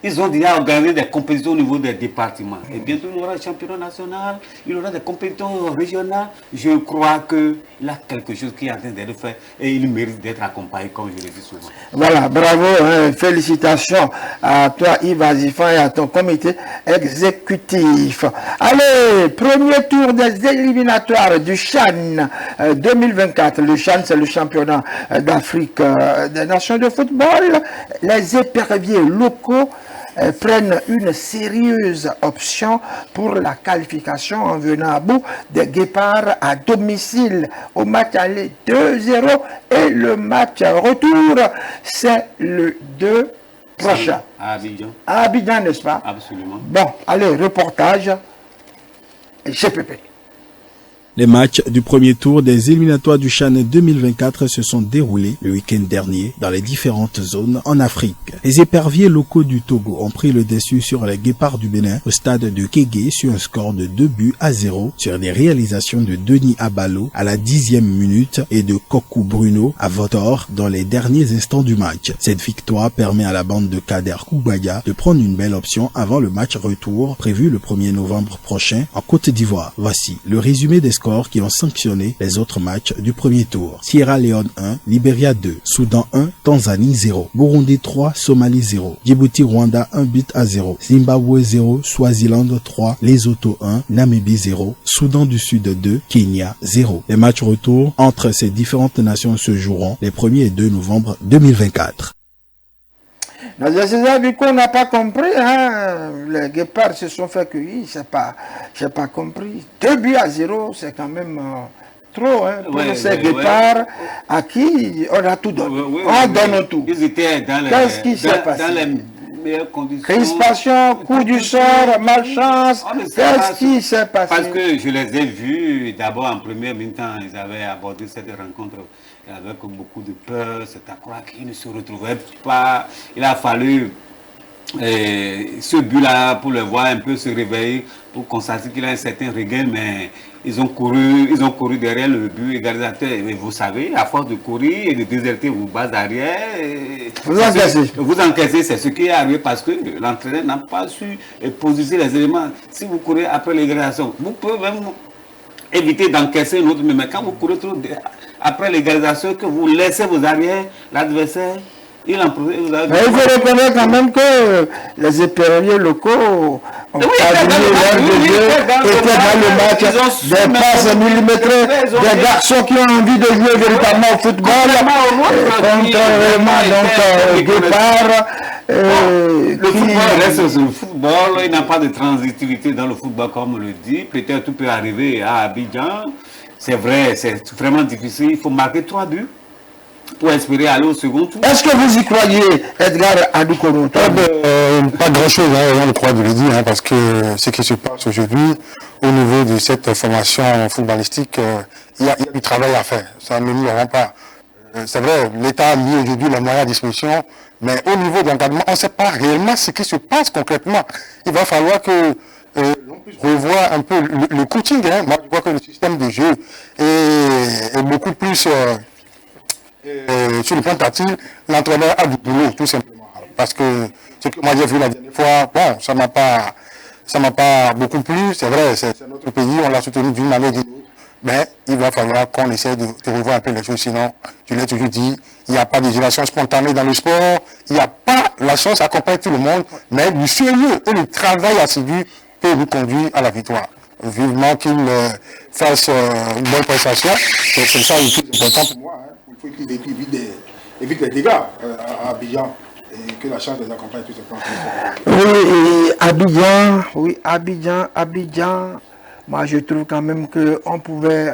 ils ont déjà organisé des compétitions au niveau des départements. Et bientôt, il y aura le championnat national, il y aura des compétitions régionales. Je crois qu'il a quelque chose qui est en train d'être fait et il mérite d'être accompagné, comme je le dis souvent.
Voilà, bravo, félicitations à toi Yves Azifan et à ton comité exécutif. consécutifs. Allez, premier tour des éliminatoires du CHAN 2024. Le CHAN, c'est le championnat d'Afrique des nations de football. Les éperviers locaux prennent une sérieuse option pour la qualification en venant à bout des Guépards à domicile. Au match aller 2-0 et le match retour, c'est le 2 prochain.
À Abidjan.
À Abidjan, n'est-ce pas?
Absolument.
Bon, allez, reportage GPP.
Les matchs du premier tour des éliminatoires du CHAN 2024 se sont déroulés le week-end dernier dans les différentes zones en Afrique. Les éperviers locaux du Togo ont pris le dessus sur les Guépards du Bénin au stade de Kégué sur un score de 2-0 sur des réalisations de Denis Abalo à la 10e minute et de Kokou Bruno à Votor dans les derniers instants du match. Cette victoire permet à la bande de Kader Koubaya de prendre une belle option avant le match retour prévu le 1er novembre prochain en Côte d'Ivoire. Voici le résumé des scores qui ont sanctionné les autres matchs du premier tour. Sierra Leone 1, Libéria 2, Soudan 1, Tanzanie 0, Burundi 3, Somalie 0, Djibouti Rwanda 1-0, Zimbabwe 0, Swaziland 3, Lesotho 1, Namibie 0, Soudan du Sud 2, Kenya 0. Les matchs retour entre ces différentes nations se joueront les 1er et 2 novembre 2024.
Vu qu'on n'a pas compris, hein, les Guépards se sont fait cueillir, j'ai pas compris. 2-0, c'est quand même trop, hein, pour ces Guépards à qui on a tout donné. On donne tout.
Ils étaient dans les,
qu'est-ce qui s'est passé?
Dans les meilleures conditions.
Crispation, coup du sort, malchance, qu'est-ce qui s'est passé?
Parce que je les ai vus, d'abord en première mi-temps, ils avaient abordé cette rencontre avec beaucoup de peur, c'est à croire qu'ils ne se retrouvaient pas. Il a fallu ce but-là pour le voir un peu se réveiller, pour constater qu'il a un certain regain, mais ils ont couru derrière le but égalisateur. Et vous savez, à force de courir et de déserter vos bases arrière, vous encaissez, c'est ce qui est arrivé parce que l'entraîneur n'a pas su positionner les éléments. Si vous courez après l'égalisation, vous pouvez même éviter d'encaisser une autre, mais quand vous courez trop après l'égalisation, que vous laissez vos arrières, l'adversaire, il en profite.
Mais il faut reconnaître quand même que les éperviers locaux ont terminé l'heure de jeu, étaient dans le match, des passes millimétrées, des garçons qui ont envie de jouer véritablement au football, contrairement donc aux Guépards.
Le football reste le football, il n'y a pas de transitivité dans le football comme on le dit. Peut-être tout peut arriver à Abidjan. C'est vrai, c'est vraiment difficile. Il faut marquer 3 buts pour espérer aller au second tour.
Est-ce que vous y croyez, Edgar Adoukono?
Pas grand-chose, hein, on le croit de le dire, hein, parce que ce qui se passe aujourd'hui, au niveau de cette formation footballistique, il y a du travail à faire. Ça ne nous rend pas. C'est vrai, l'État a mis aujourd'hui les moyens à disposition, mais au niveau de l'encadrement, on ne sait pas réellement ce qui se passe concrètement. Il va falloir que l'on puisse revoir un peu le coaching. Hein. Moi, je vois que le système de jeu est beaucoup plus sur le plan tactile. L'entraîneur a du boulot, tout simplement. Parce que ce que moi j'ai vu la dernière fois, bon, ça m'a pas beaucoup plu. C'est vrai, c'est notre pays, on l'a soutenu d'une manière ou d'une autre. Mais il va falloir qu'on essaie de revoir un peu les choses. Sinon, je l'ai toujours dit, il n'y a pas de génération spontanée dans le sport. Il n'y a pas la chance d'accompagner tout le monde. Mais du sérieux et le travail assidu peut nous conduire à la victoire. Vivement qu'il fasse une bonne prestation. C'est ça le plus important pour moi. Hein. Il faut qu'il évite les dégâts à Abidjan. Et que la chance les accompagne tout simplement.
Oui, Abidjan. Moi, je trouve quand même qu'on pouvait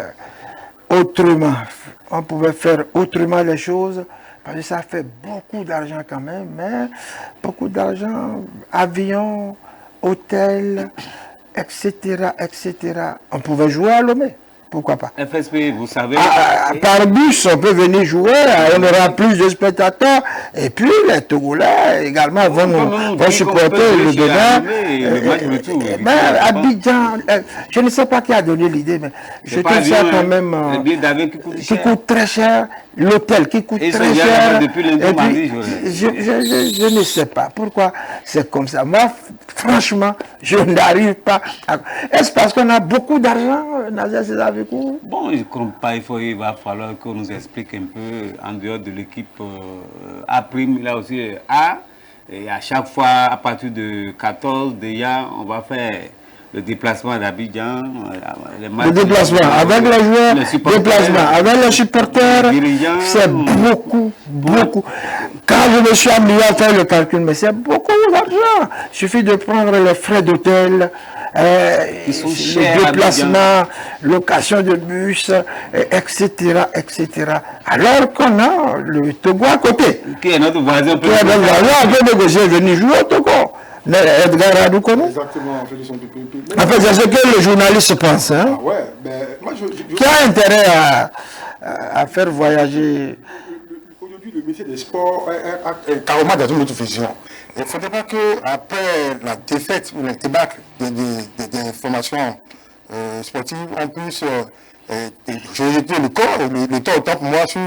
faire autrement les choses, parce que ça fait beaucoup d'argent quand même, mais beaucoup d'argent, avion, hôtel, etc. On pouvait jouer à Lomé. Pourquoi pas?
FSP, vous savez...
Par bus, on peut venir jouer, on aura plus de spectateurs, et puis les Togolais également vont supporter le Bénin. Mais Abidjan, je ne sais pas qui a donné l'idée, mais je trouve ça quand même... qui coûte très cher, l'hôtel qui coûte très cher.
Depuis lundi, mardi,
je ne sais pas pourquoi c'est comme ça. Moi, franchement, je n'arrive pas à... Est-ce parce qu'on a beaucoup d'argent, Nazer César Vikou?
Bon, je ne crois pas. Il va falloir qu'on nous explique un peu, en dehors de l'équipe A', il a aussi A. Et à chaque fois, à partir de 14, déjà, on va faire le déplacement d'Abidjan.
Le déplacement avec les joueurs, le déplacement avec les supporters, c'est beaucoup. Quand je me suis amusé à faire le calcul, mais c'est beaucoup d'argent. Il suffit de prendre les frais d'hôtel, le déplacement, location de bus, etc., etc. Alors qu'on a le Togo à côté.
Qui est notre voisin.
Qui est notre voisin, on peut négocier, venir jouer au Togo. Edgar Radou connaît.
Exactement, en fait, ils sont depuis.
En fait, c'est ce que le journaliste pense. Hein?
Ah ouais, ben, moi
Qui a intérêt à faire voyager.
Aujourd'hui, le métier des sports
est carrément dans une autre vision. Il ne faudrait pas qu'après la défaite ou le débâcle des formations sportives, on puisse jeter le corps, le temps autant pour moi sur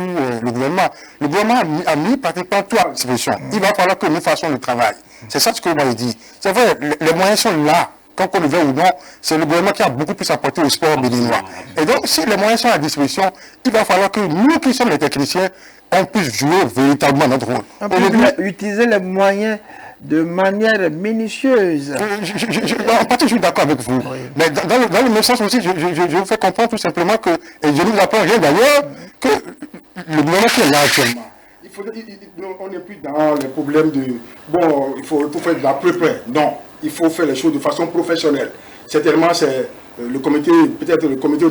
le gouvernement. Le gouvernement a mis pratiquement tout à disposition. Il va falloir que nous fassions le travail. C'est ça ce que vous m'avez dit. C'est vrai, les moyens sont là. Quand on le veut ou non, c'est le gouvernement qui a beaucoup plus apporté au sport béninois. Et donc, si les moyens sont à disposition, il va falloir que nous qui sommes les techniciens, on puisse jouer véritablement notre rôle.
On peut utiliser les moyens de manière minutieuse.
En partie, je suis d'accord avec vous. Oui. Mais dans le même sens aussi, je vous fais comprendre tout simplement que, et je ne vous apprends rien d'ailleurs, que le gouvernement qui est là actuellement.
On n'est plus dans les problèmes de bon, il faut faire de la pré-pré. Non, il faut faire les choses de façon professionnelle. Certainement, c'est le comité, peut-être le comité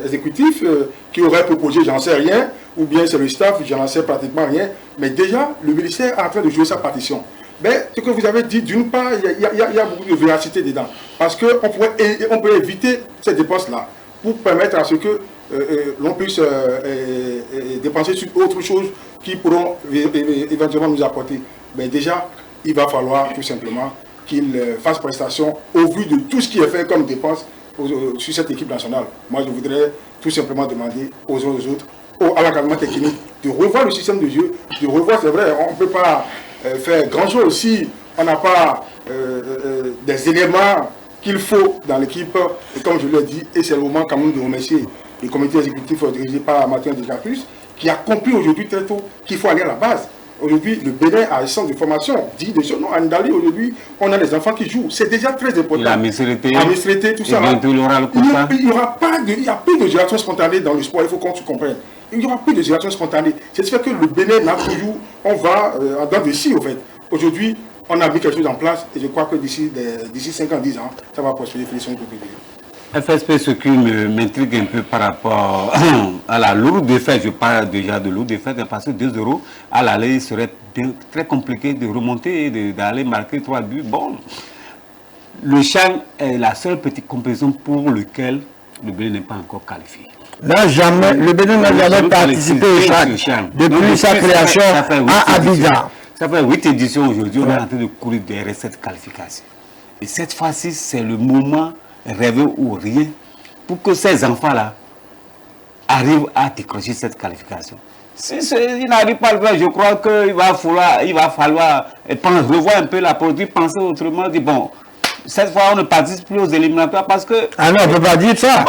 exécutif qui aurait proposé, j'en sais rien, ou bien c'est le staff, j'en sais pratiquement rien. Mais déjà, le ministère est en train de jouer sa partition. Mais ce que vous avez dit, d'une part, il y a beaucoup de véracité dedans. Parce qu'on peut éviter ces dépenses-là pour permettre à ce que l'on puisse dépenser sur autre chose qui pourront éventuellement nous apporter. Mais déjà, il va falloir tout simplement qu'il fasse prestation au vu de tout ce qui est fait comme dépense sur cette équipe nationale. Moi, je voudrais tout simplement demander aux autres, à l'encadrement technique, de revoir le système de jeu, de revoir, c'est vrai, on ne peut pas faire grand-chose si on n'a pas des éléments qu'il faut dans l'équipe. Et comme je l'ai dit, et c'est le moment quand même de remercier le comité exécutif dirigé par Martin Desjacus, qui a compris aujourd'hui très tôt qu'il faut aller à la base. Aujourd'hui, le Bénin a un centre de formation, dit de son nom, à Ndali, aujourd'hui, on a des enfants qui jouent. C'est déjà très important.
La Misrité,
tout ça. Il n'y aura pas de, il y a plus de génération spontanée dans le sport, il faut qu'on se comprenne. Il n'y aura plus de génération spontanée. C'est ce fait que le Bénin n'a toujours, on va dans des scies, au fait. Aujourd'hui, on a mis quelque chose en place et je crois que d'ici 5 ans, 10 ans, ça va prospérer. Félicitations pour le
FSP, ce qui m'intrigue un peu par rapport à la lourde défaite, je parle déjà de lourde défaite, parce que 2-0 à l'aller, il serait très compliqué de remonter et d'aller marquer 3 buts. Bon, le CHAN est la seule petite compétition pour laquelle le Bénin n'est pas encore qualifié.
Le Bénin n'a jamais participé au CHAN depuis sa création à Abidjan.
Ça fait 8 éditions aujourd'hui, on est en train de courir derrière cette qualification. Et cette fois-ci, c'est le moment rêver ou rien pour que ces enfants-là arrivent à décrocher cette qualification. Si ils n'arrivent pas à le faire, je crois qu'il va falloir revoir un peu la politique, penser autrement, dire bon, cette fois on ne participe plus aux éliminatoires parce que...
Ah non, on ne peut pas dire ça.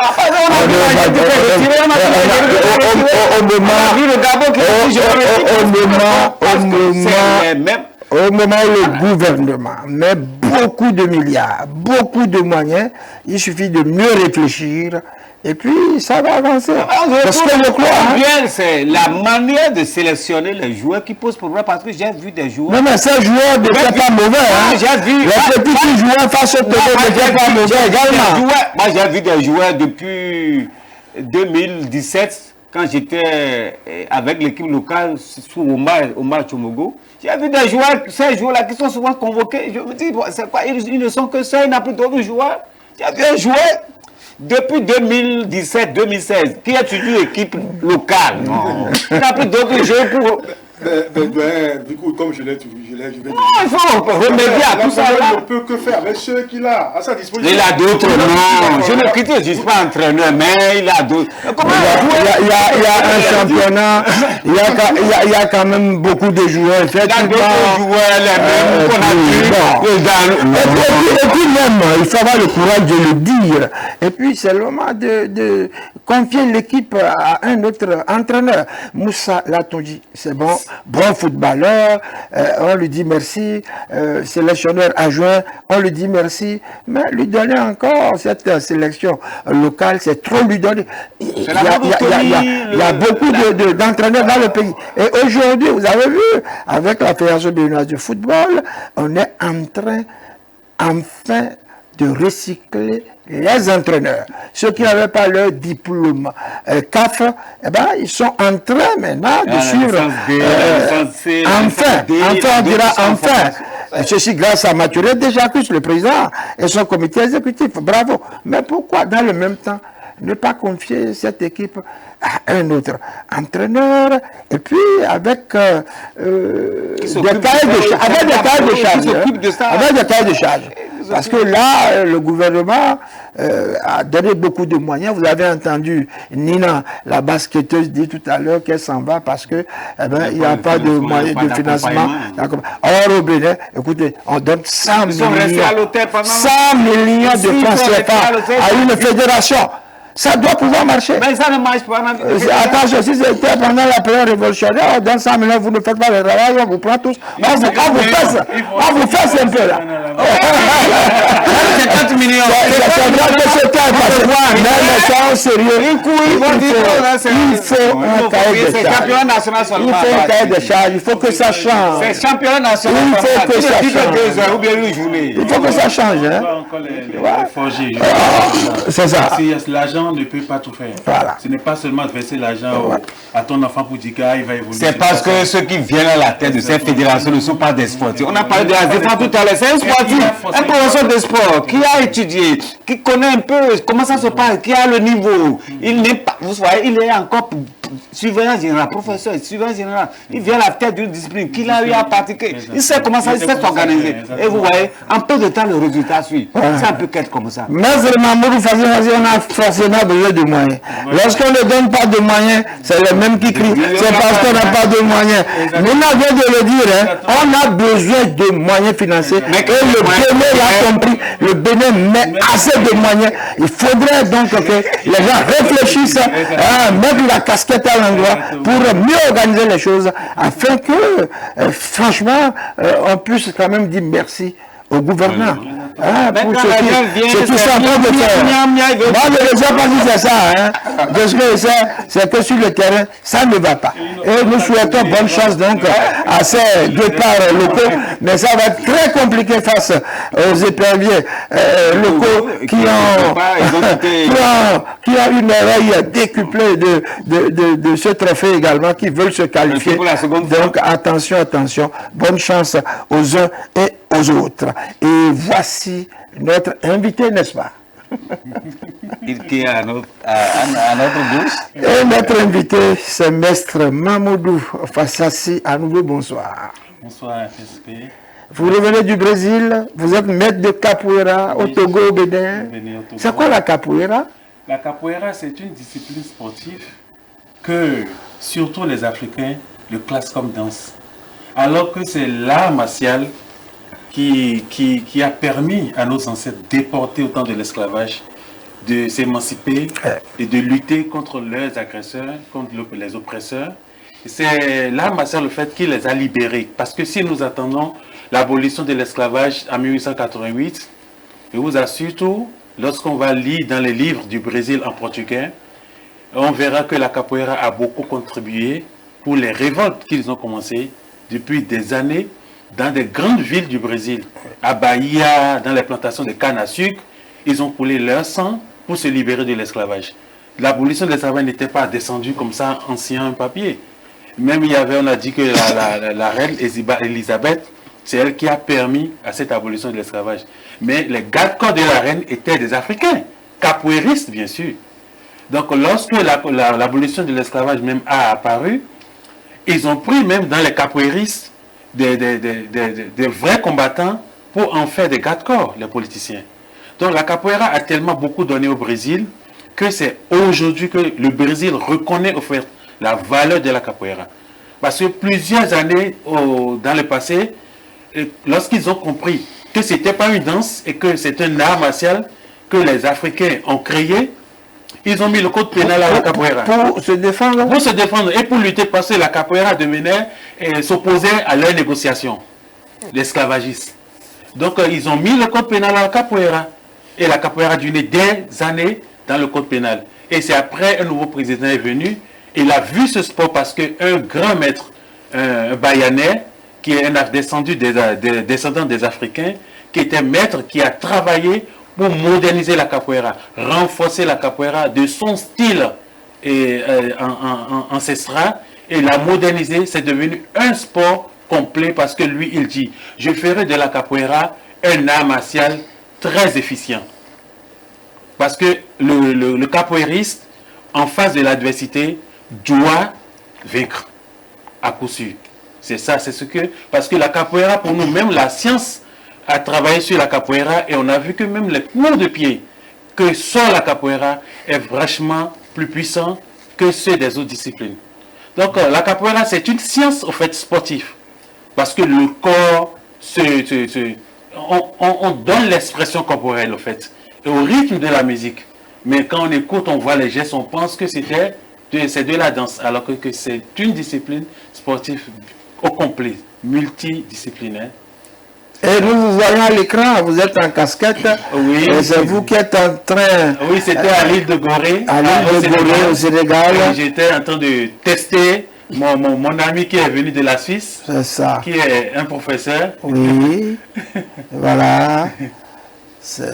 Au moment où le gouvernement met beaucoup de milliards, beaucoup de moyens, il suffit de mieux réfléchir et puis ça va avancer. Parce que je crois,
c'est la manière de sélectionner les joueurs qui pose problème parce que j'ai vu des joueurs...
Non mais ces joueurs n'étaient pas mauvais. J'ai vu les petits joueurs face au Togo n'étaient pas mauvais également.
Moi j'ai vu des joueurs depuis 2017 quand j'étais avec l'équipe locale sous Omar Chomogo. J'ai vu des joueurs, ces joueurs-là qui sont souvent convoqués. Je me dis, c'est quoi, ils ne sont que ça, il n'y a plus d'autres joueurs. J'ai vu un joueur depuis 2017-2016 qui a suivi l'équipe locale. Non. Il n'y a plus d'autres joueurs pour...
Du coup, comme je l'ai dit,
il faut remédier à tout ça.
On ne peut que faire avec ceux qu'il a à sa disposition.
Il a d'autres, non. Je ne critique, je ne suis pas entraîneur, mais il a d'autres.
Il y a un championnat, il y a quand même beaucoup de joueurs.
Il y a d'autres joueurs, les mêmes qu'on a vu.
Et puis même, il faut avoir le courage de le dire. Et puis c'est le moment de confier l'équipe à un autre entraîneur. Moussa Latonji, c'est bon footballeur, on lui dit merci, sélectionneur adjoint, on lui dit merci, mais lui donner encore cette sélection locale, c'est trop lui donner. Il y a beaucoup d'entraîneurs dans le pays. Et aujourd'hui, vous avez vu, avec la Fédération béninoise de football, on est en train, enfin, de recycler les entraîneurs. Ceux qui n'avaient pas leur diplôme CAF, eh ben, ils sont en train maintenant de suivre. Enfin, on dira enfin. Ceci grâce à Mathieu Deschamps, le président et son comité exécutif. Bravo. Mais pourquoi, dans le même temps, ne pas confier cette équipe à un autre entraîneur et puis avec des cahiers de charge. Parce que là, le gouvernement a donné beaucoup de moyens. Vous avez entendu Nina, la basketteuse, dit tout à l'heure qu'elle s'en va parce que il n'y a pas de moyens de financement. Or, au Bénin, écoutez, on donne 100 millions de francs CFA à une fédération. Ça doit pouvoir marcher.
Mais ça ne marche pas.
Attention, si c'était pendant la période révolutionnaire, dans 100 millions, vous ne faites pas le travail, on vous prend tous. On vous fait un peu là.
50 millions.
C'est vrai que c'est mais sérieux. Il faut un cahier de charge.
C'est championnat national seulement.
Il faut un cahier de charge. Il faut que ça change.
C'est championnat national.
Il faut que ça change. Il faut que ça change. C'est ça.
L'argent ne peut pas tout faire.
Voilà.
Ce n'est pas seulement verser l'argent à ton enfant pour dire qu'il va évoluer.
C'est parce que ceux qui viennent à la tête de cette fédération ne sont pas des sportifs. On a parlé de la défense tout à l'heure. C'est un sportif, un professeur de sport qui a étudié, qui connaît un peu comment ça se passe, qui a le niveau. Il n'est pas, vous voyez, il est encore surveillant général, professeur, surveillant général. Il vient à la tête d'une discipline qu'il a eu à pratiquer. Il sait comment ça se s'organiser. Et vous voyez, en peu de temps, le résultat suit. C'est un peu qu'être comme ça.
Mais vraiment, on a forcément besoin de moyens. Lorsqu'on ne donne pas de moyens, c'est le même qui crie. C'est parce qu'on n'a pas de moyens. Maintenant, vient de le dire, on a besoin de moyens financiers. Et le Bénin l'a compris. Le Bénin met assez de moyens. Il faudrait donc que les gens réfléchissent à mettre la casquette à l'endroit pour mieux organiser les choses afin que, franchement, on puisse quand même dire merci au gouvernement. Pour ce qui sont en train de faire. Moi, je ne sais pas si c'est ça. De ce que je sais, c'est que sur le terrain, ça ne va pas. Et nous souhaitons bonne chance donc à ces départs locaux. Mais ça va être très compliqué face aux éperviers locaux qui ont une oreille décuplée de ce trophée également, qui veulent se qualifier. Donc attention, attention. Bonne chance aux uns et aux autres. Et voici notre invité, n'est-ce pas?
Qui est à notre gauche.
Et notre invité, c'est Maître Mamoudou Fassassi. À nouveau, bonsoir.
Bonsoir, FSP.
Vous revenez du Brésil, vous êtes maître de capoeira au Togo, au Bénin. C'est quoi la capoeira?
La capoeira, c'est une discipline sportive que surtout les Africains le classent comme danse. Alors que c'est l'art martial qui a permis à nos ancêtres déportés au temps de l'esclavage de s'émanciper et de lutter contre leurs agresseurs, contre les oppresseurs. C'est l'art martial le fait qui les a libérés. Parce que si nous attendons l'abolition de l'esclavage en 1888, je vous assure tout, lorsqu'on va lire dans les livres du Brésil en portugais, on verra que la capoeira a beaucoup contribué pour les révoltes qu'ils ont commencées depuis des années dans des grandes villes du Brésil. À Bahia, dans les plantations de canne à sucre, ils ont coulé leur sang pour se libérer de l'esclavage. L'abolition de l'esclavage n'était pas descendue comme ça, ancien papier. Même on a dit que la reine Elisabeth, c'est elle qui a permis à cette abolition de l'esclavage. Mais les gardes-corps de la reine étaient des Africains, capoeiristes bien sûr. Donc lorsque l'abolition de l'esclavage même a apparu, ils ont pris même dans les capoeiristes des vrais combattants pour en faire des gardes-corps, les politiciens. Donc la capoeira a tellement beaucoup donné au Brésil que c'est aujourd'hui que le Brésil reconnaît au fait la valeur de la capoeira. Parce que plusieurs années dans le passé, lorsqu'ils ont compris que ce n'était pas une danse et que c'est un art martial que les Africains ont créé, ils ont mis le code pénal à la capoeira.
Pour se défendre?
Pour se défendre et pour lutter parce que la capoeira devenait s'opposait à leurs négociations. l'esclavagisme. Donc, ils ont mis le code pénal à la capoeira. Et la capoeira a duré des années dans le code pénal. Et c'est après, un nouveau président est venu. Il a vu ce sport parce qu'un grand maître, un Bayanais, qui est un descendant des Africains, qui était maître, qui a travaillé pour moderniser la capoeira, renforcer la capoeira de son style ancestral, et la moderniser. C'est devenu un sport complet parce que lui, il dit, je ferai de la capoeira un art martial très efficient. Parce que le capoeiriste, en face de l'adversité, doit vaincre à coup sûr. C'est ça, c'est ce que... Parce que la capoeira, pour nous, même la science a travaillé sur la capoeira et on a vu que même les coups de pied que sort la capoeira est vachement plus puissant que ceux des autres disciplines. Donc la capoeira, c'est une science, au fait, sportive. Parce que le corps, on donne l'expression corporelle, au fait, et au rythme de la musique. Mais quand on écoute, on voit les gestes, on pense que c'est de la danse, alors que c'est une discipline sportive au complet, multidisciplinaire.
Et nous vous voyons à l'écran, vous êtes en casquette.
Oui.
Et c'est vous qui êtes en train...
Oui, c'était à l'île de Gorée.
À l'île de Gorée, au Sénégal.
J'étais en train de tester mon ami qui est venu de la Suisse.
C'est ça.
Qui est un professeur.
Oui. Voilà.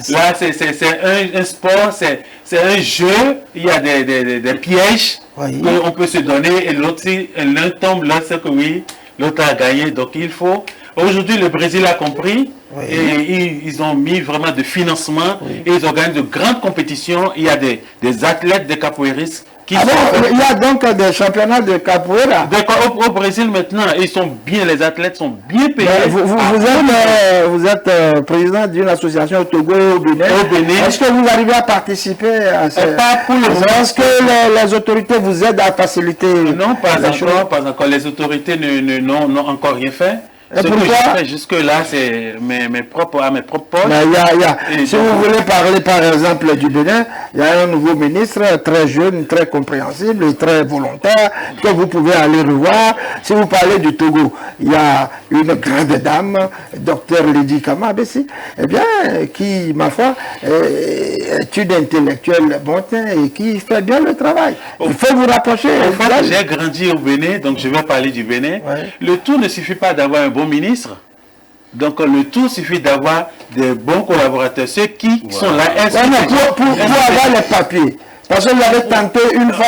Là, c'est un sport, c'est un jeu. Il y a des pièges qu'on peut se donner. Et l'autre, si l'un tombe, là, c'est que oui, l'autre a gagné. Donc il faut... Aujourd'hui, le Brésil a compris et ils ont mis vraiment de financement et ils organisent de grandes compétitions. Il y a des athlètes, des capoeiristes qui sont...
il y a donc des championnats de capoeira.
Au Brésil maintenant, ils sont bien, les athlètes sont bien payés.
Vous êtes président d'une association au Togo, au Bénin. Est-ce que vous arrivez à participer à
Pas pour le moment.
Est-ce que les autorités vous aident à faciliter?
Non, pas encore. Les autorités n'ont encore rien fait.
Et pourquoi?
Jusque-là, c'est mes propres poches.
Si vous voulez parler par exemple du Bénin, il y a un nouveau ministre très jeune, très compréhensible et très volontaire que vous pouvez aller revoir. Si vous parlez du Togo, il y a une grande dame, docteur Lydie Kamabessi, qui, ma foi, est une intellectuelle bon teint et qui fait bien le travail. Il faut vous rapprocher.
En fait, j'ai grandi au Bénin, donc je vais parler du Bénin. Le tout ne suffit pas d'avoir un bon ministre. Donc le tout suffit d'avoir des bons collaborateurs, ceux qui sont là.
Pour avoir les papiers. Parce que vous avez tenté une fois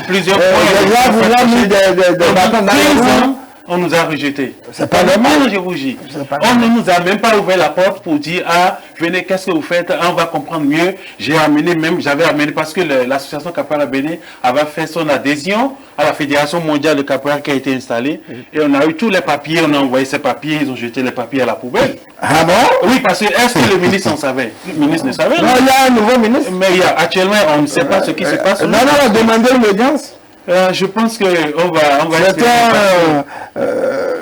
plusieurs fois.
Vous avez mis des bâtons dans les roues.
On nous a rejetés.
C'est pas normal.
Je vous dis. On ne nous a même pas ouvert la porte pour dire, ah, venez, qu'est-ce que vous faites? On va comprendre mieux. J'avais amené, parce que l'association Capoeira Bénin avait fait son adhésion à la Fédération mondiale de Capoeira qui a été installée. Et on a eu tous les papiers, on a envoyé ces papiers, ils ont jeté les papiers à la poubelle.
Ah bon?
Oui, parce que est-ce que le ministre en savait? Le ministre ne savait.
Non, il y a un nouveau ministre.
Mais actuellement, on ne sait pas ce qui se passe.
Non, demandez une audience.
Je pense qu'on va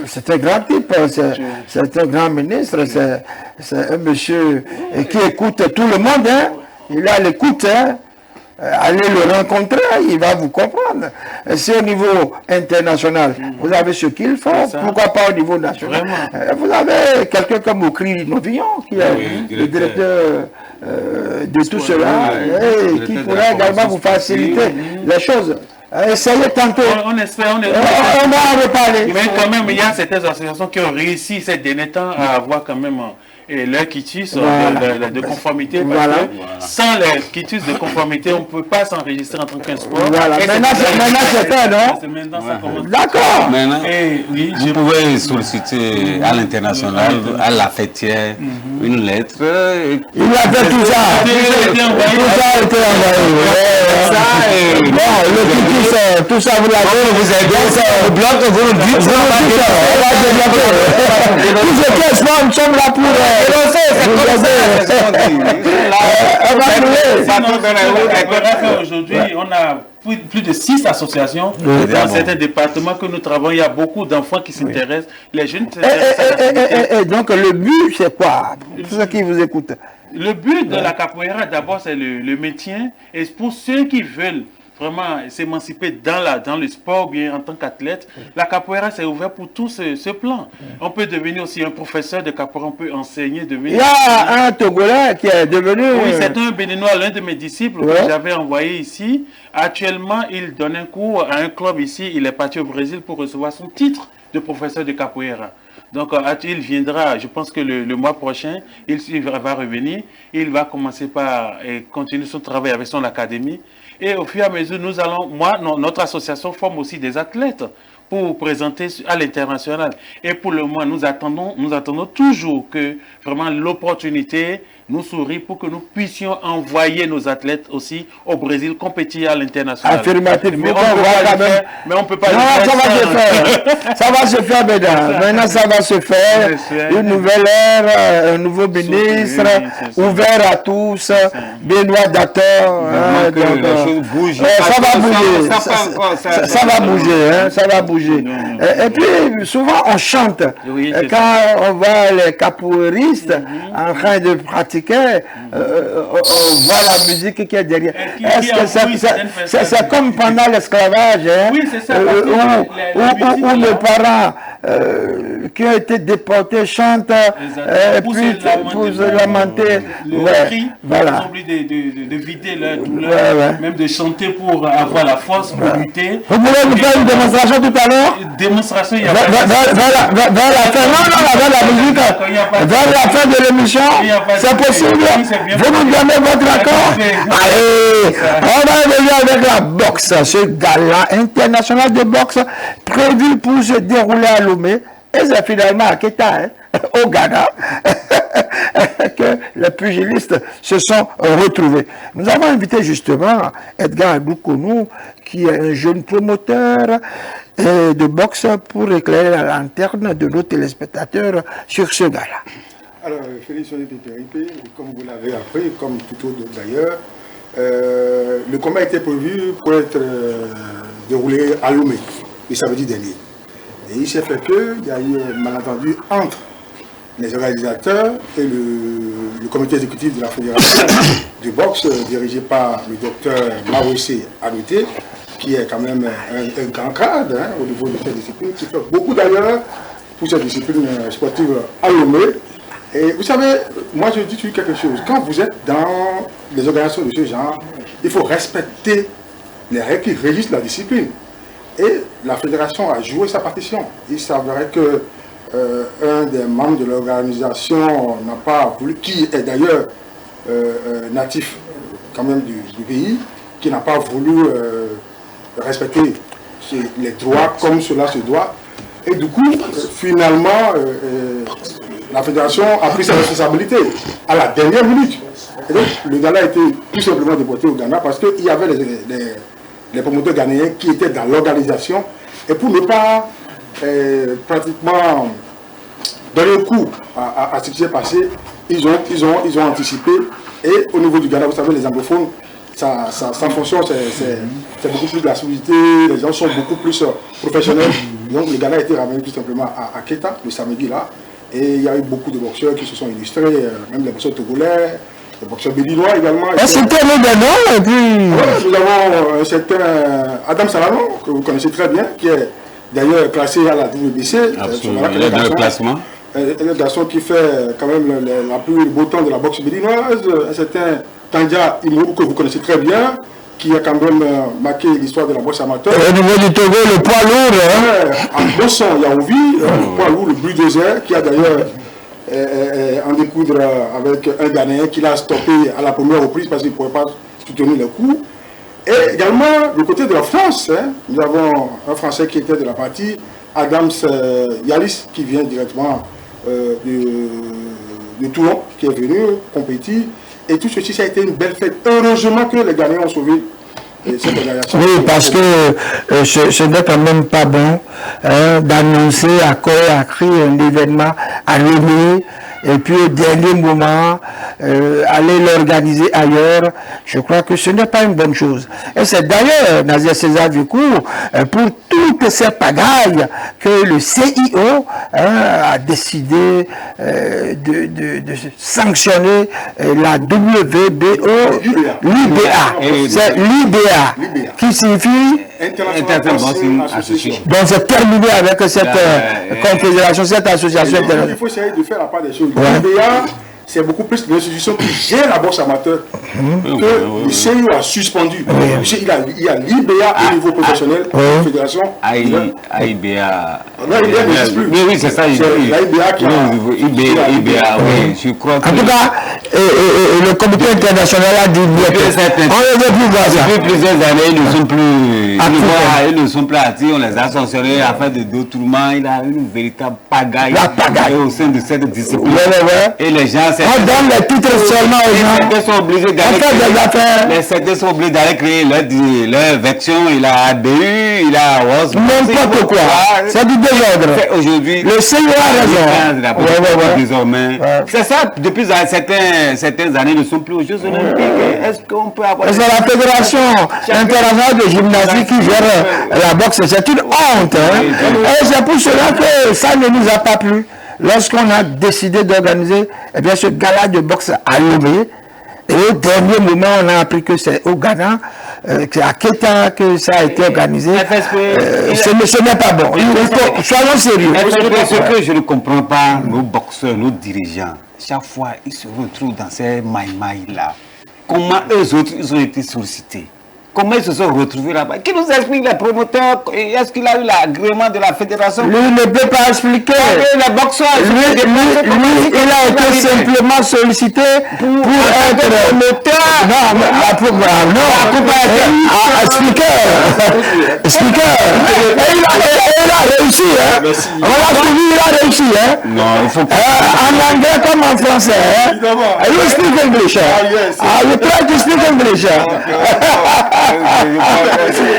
c'est un grand type, c'est un grand ministre, c'est un monsieur qui écoute tout le monde, hein. Il a l'écoute, hein. Allez le rencontrer, il va vous comprendre. C'est au niveau international, vous avez ce qu'il faut, pourquoi pas au niveau national. Vous avez quelqu'un comme Okri Novillon, qui est le directeur de tout cela, et qui pourrait également vous faciliter les choses. Essayez tantôt.
On espère, on va
en reparler.
Mais quand même, il y a certaines associations qui ont réussi ces derniers temps à avoir quand même leur quitus de conformité. Sans les quitus de conformité, on ne peut pas s'enregistrer en tant qu'un sport.
Voilà. Maintenant c'est fait, non? D'accord.
Maintenant, vous pouvez solliciter à l'international, à la fêtière, une lettre.
Il a fait tout ça. Tout ça a été envoyé. Le quitus, tout ça, vous l'avez. Vous avez bien ça. Vous nous dites. On va développer. Tous ces caisses, nous sommes là pour...
Aujourd'hui, on a plus de 6 associations dans certains départements que nous travaillons. Il y a beaucoup d'enfants qui s'intéressent. Les jeunes s'intéressent.
Et donc, le but, c'est quoi? Pour ceux qui vous écoutent.
Le but de la capoeira, d'abord, c'est le maintien. Et pour ceux qui veulent vraiment s'émanciper dans le sport, bien en tant qu'athlète, la capoeira c'est ouvert pour tout ce plan. On peut devenir aussi un professeur de capoeira, on peut enseigner, devenir...
Il y a un Togolais qui est devenu...
Oui, c'est un Béninois, l'un de mes disciples que j'avais envoyé ici. Actuellement, il donne un cours à un club ici. Il est parti au Brésil pour recevoir son titre de professeur de capoeira. Donc, il viendra, je pense que le mois prochain, il va revenir. Il va commencer par continuer son travail avec son académie. Et au fur et à mesure, nous allons, notre association forme aussi des athlètes pour présenter à l'international. Et pour le moment, nous attendons toujours que vraiment l'opportunité nous sourit pour que nous puissions envoyer nos athlètes aussi au Brésil compétir à l'international.
Affirmatif.
Mais on ne peut pas
non,
le
ça va se faire. Ça va se faire, mesdames. Maintenant, ça va se faire. Une nouvelle ère, un nouveau ministre, ouvert à tous. Benoît Dator.
La chose bouge.
Ça va bouger. Ça va bouger. Ça va bouger. Et puis, souvent, on chante. Quand on voit les capoeiristes en train de pratiquer, on voit la musique qui est derrière. Est-ce que c'est comme pendant l'esclavage,
oui, c'est ça,
où les parents qui ont été déportés chantent pour se lamenter.
Voilà. De vider leur douleur, même de chanter pour avoir la force pour lutter.
Vous pouvez nous faire une démonstration tout à l'heure?
Démonstration, il y a
vers la musique, vers la fin de l'émission, c'est possible. Vous nous donnez votre accord? Allez, on va revenir avec la boxe, ce gala international de boxe prévu pour se dérouler à Lomé. Et c'est finalement à Keta, au Ghana, que les pugilistes se sont retrouvés. Nous avons invité justement Edgar Adoukonou, qui est un jeune promoteur de boxe, pour éclairer la lanterne de nos téléspectateurs sur ce gala.
Alors, Félix, on était péripé, comme vous l'avez appris, comme tout autre d'ailleurs. Le combat était prévu pour être déroulé à Lomé, le samedi dernier. Et il s'est fait qu'il y a eu un malentendu entre les organisateurs et le comité exécutif de la fédération de boxe, dirigé par le docteur Maroussé Anouté, qui est quand même un grand cadre au niveau de cette discipline, qui fait beaucoup d'ailleurs pour cette discipline sportive à Lomé. Et vous savez, moi je dis toujours quelque chose, quand vous êtes dans les organisations de ce genre, il faut respecter les règles qui régissent la discipline. Et la fédération a joué sa partition. Il s'avérait que un des membres de l'organisation n'a pas voulu, qui est d'ailleurs natif quand même du pays, qui n'a pas voulu respecter les droits comme cela se doit. Et du coup, finalement, la fédération a pris sa responsabilité à la dernière minute. Et donc, le Ghana a été tout simplement déporté au Ghana parce qu'il y avait les promoteurs ghanéens qui étaient dans l'organisation. Et pour ne pas pratiquement donner un coup à ce qui s'est passé, ils ont anticipé. Et au niveau du Ghana, vous savez, les anglophones, sa fonction, c'est beaucoup plus de la solidité, les gens sont beaucoup plus professionnels. Donc le Ghana a été ramené tout simplement à Keta, le samedi là. Et il y a eu beaucoup de boxeurs qui se sont illustrés, même les boxeurs togolais, les boxeurs béninois également.
C'était le Ghana, et puis...
Ouais, nous avons un certain Adam Salano, que vous connaissez très bien, qui est d'ailleurs classé à la WBC.
Absolument, il y a deux classements.
Un garçon qui fait quand même la plus beau temps de la boxe béninoise, un certain Tandja Imourou, que vous connaissez très bien, qui a quand même marqué l'histoire de la boxe amateur.
Au niveau du Togo, le poids lourd.
En Bosson, Yaouvi, le poids lourd, le bulldozer, qui a d'ailleurs en découdre avec un Ghanéen qui l'a stoppé à la première reprise parce qu'il ne pouvait pas soutenir les coups. Et également, du côté de la France, nous avons un Français qui était de la partie, Adams Yalis, qui vient directement de Toulon, qui est venu compétir. Et tout ceci, ça a été une belle fête. Heureusement que les Ghanéens ont sauvé cette organisation.
Oui, parce que ce n'est quand même pas bon d'annoncer à corps et à cri un événement à Lomé et puis au dernier moment, aller l'organiser ailleurs, je crois que ce n'est pas une bonne chose. Et c'est d'ailleurs, Nazer César Ducour, pour toutes ces pagailles que le CIO a décidé de sanctionner la WBO, l'IBA. C'est l'IBA, qui signifie
International Boxing Association.
donc c'est terminé avec cette confédération, cette association internationale.
Il faut essayer de faire la part des choses. L'IBA, c'est beaucoup plus une institution qui gère la boxe amateur que le CIO a suspendu. Il y a l'IBA au niveau professionnel, la fédération.
AIBA.
Non, l'IBA n'existe plus.
Oui, c'est ça.
l'IBA qui a...
IBA, oui, je crois que...
En tout cas, le comité international a dit on ne veut plus voir ça.
Depuis plusieurs années, ils ne sont plus ils ne sont plus actifs, on les a sanctionnés afin de détournement. Il a une véritable pagaille au sein de cette discipline. Et les gens...
On donne les titres seulement aux gens.
Les sont obligés d'aller créer leur version. Il a ADU, il a WOS.
N'importe quoi. C'est du désordre.
Aujourd'hui,
le CIO a raison.
Désormais. C'est ça, depuis certaines années, ils ne sont plus aux Jeux Olympiques. Est-ce qu'on peut avoir...
C'est la Fédération internationale de gymnastique qui gère la boxe. C'est une honte. Et c'est pour cela que ça ne nous a pas plu. Lorsqu'on a décidé d'organiser ce gala de boxe à Lomé, et au dernier moment, on a appris que c'est au Ghana, à Keta que ça a été organisé. Ce n'est pas bon. Soyons sérieux.
Ce que je ne comprends pas, nos boxeurs, nos dirigeants, chaque fois, ils se retrouvent dans ces maïmaïs-là. Comment eux autres, ils ont été sollicités? Comment ils se sont retrouvés là-bas? Qui nous explique les promoteurs? Est-ce qu'il a eu l'agrément de la fédération?
Lui ne peut pas expliquer.
Les boxeurs,
lui, il a été simplement sollicité pour être promoteur. Speaker. Et il a réussi. On l'a suivi, il a réussi.
Non, il faut que...
en anglais comme en français. You speak English. You try to speak English.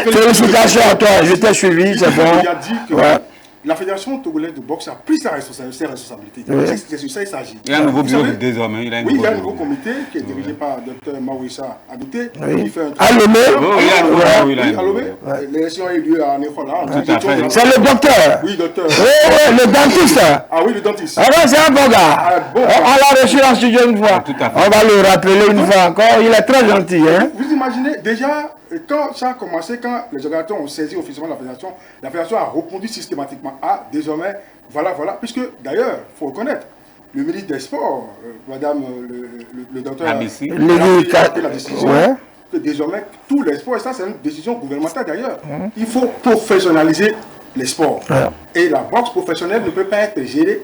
Félicitations à toi, je t'ai suivi, c'est bon.
Il a dit que la Fédération togolaise de boxe a pris ses responsabilités. C'est sur ça qu'il s'agit.
Il y a un nouveau bureau désormais.
Oui, il y a un nouveau comité qui est dirigé par Dr Mawissa Adouté.
À Lomé.
À Lomé. L'élection a eu lieu à Néhola.
C'est le docteur.
Oui, docteur.
Le dentiste.
Ah oui, le dentiste.
Ah ouais, c'est un bon gars. On l'a reçu en studio une fois. On va le rappeler une fois encore. Il est très gentil.
Vous imaginez déjà... Quand ça a commencé, quand les organisateurs ont saisi officiellement la fédération a répondu systématiquement. Ah, désormais, voilà, puisque d'ailleurs, il faut reconnaître, le ministre des Sports, madame le docteur, a pris la décision que désormais, tous les sports, et ça c'est une décision gouvernementale d'ailleurs, il faut professionnaliser les sports. Et la boxe professionnelle ne peut pas être gérée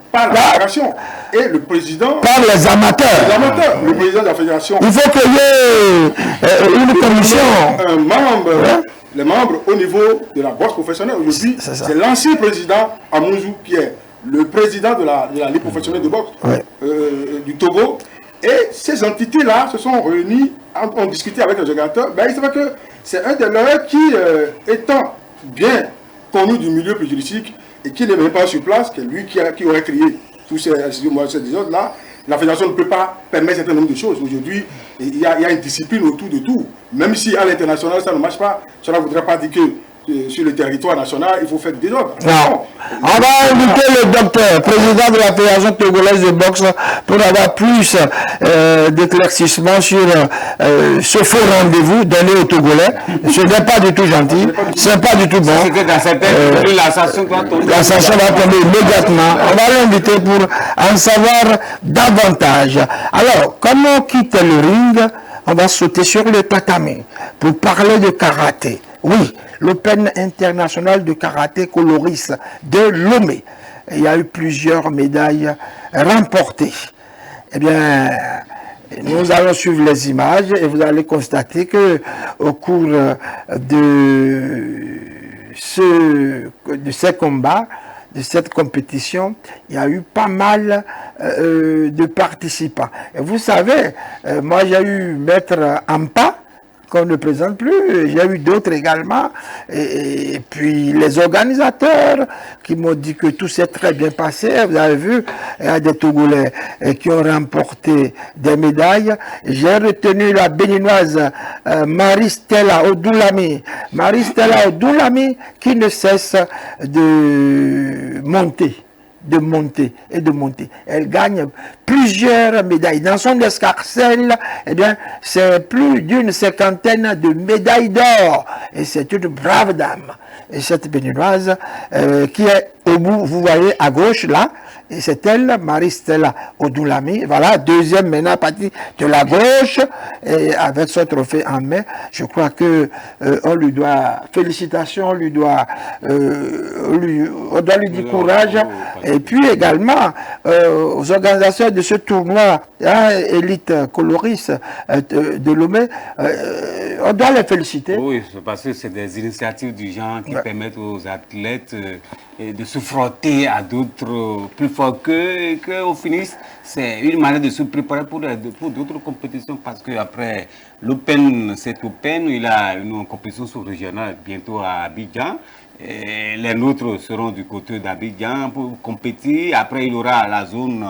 par la fédération et le président...
Par les amateurs.
Le président de la fédération.
Il faut qu'il y ait une commission.
Les membres au niveau de la boxe professionnelle. Aujourd'hui, c'est l'ancien président Amouzou Pierre, le président de la Ligue professionnelle de boxe du Togo. Et ces entités-là se sont réunies, ont discuté avec les organisateurs. Ben, il se fait que c'est un de leurs qui, étant bien connu du milieu juridistique, et qui n'est même pas sur place, que lui qui aurait créé tous ces désordres-là, la fédération ne peut pas permettre un certain nombre de choses. Aujourd'hui, il y a une discipline autour de tout. Même si à l'international ça ne marche pas, cela ne voudrait pas dire que sur le territoire national, il faut faire du désordre.
Non. On va inviter le docteur, président de la Fédération togolaise de boxe, pour avoir plus d'éclaircissement sur ce faux rendez-vous donné aux Togolais. Ce n'est pas du tout gentil, ce n'est pas du tout bon. La sanction va tomber immédiatement. On va l'inviter pour en savoir davantage. Alors, comme on quitte le ring, on va sauter sur le tatami pour parler de karaté. Oui, l'Open international de karaté Coloris de Lomé. Il y a eu plusieurs médailles remportées. Eh bien, nous allons suivre les images et vous allez constater que au cours de ces combats, de cette compétition, il y a eu pas mal de participants. Et vous savez, moi j'ai eu Maître Ampa, qu'on ne présente plus. J'ai eu d'autres également. Et puis les organisateurs qui m'ont dit que tout s'est très bien passé. Vous avez vu, il y a des Togolais qui ont remporté des médailles. J'ai retenu la béninoise Marie-Stella Odoulami. Marie-Stella Odoulami qui ne cesse de monter. Elle gagne plusieurs médailles. Dans son escarcelle, eh bien, c'est plus d'une cinquantaine de médailles d'or. Et c'est une brave dame. Et cette béninoise qui est au bout, vous voyez, à gauche, là, et c'est elle, Marie-Stella Odoulami. Voilà, deuxième maintenant à partir de la gauche, et avec son trophée en main. Je crois que on lui doit félicitations, on doit lui dire courage. Et puis également aux organisateurs de ce tournoi, hein, Élite Coloris de Lomé, on doit les féliciter.
Oui, parce que c'est des initiatives du genre qui permettent aux athlètes de se frotter à d'autres plus forts qu'eux, et qu'au finish, c'est une manière de se préparer pour d'autres compétitions, parce qu'après l'Open, cet Open, il a une compétition sous-régionale bientôt à Abidjan. Et les nôtres seront du côté d'Abidjan pour compétir. Après, il y aura la zone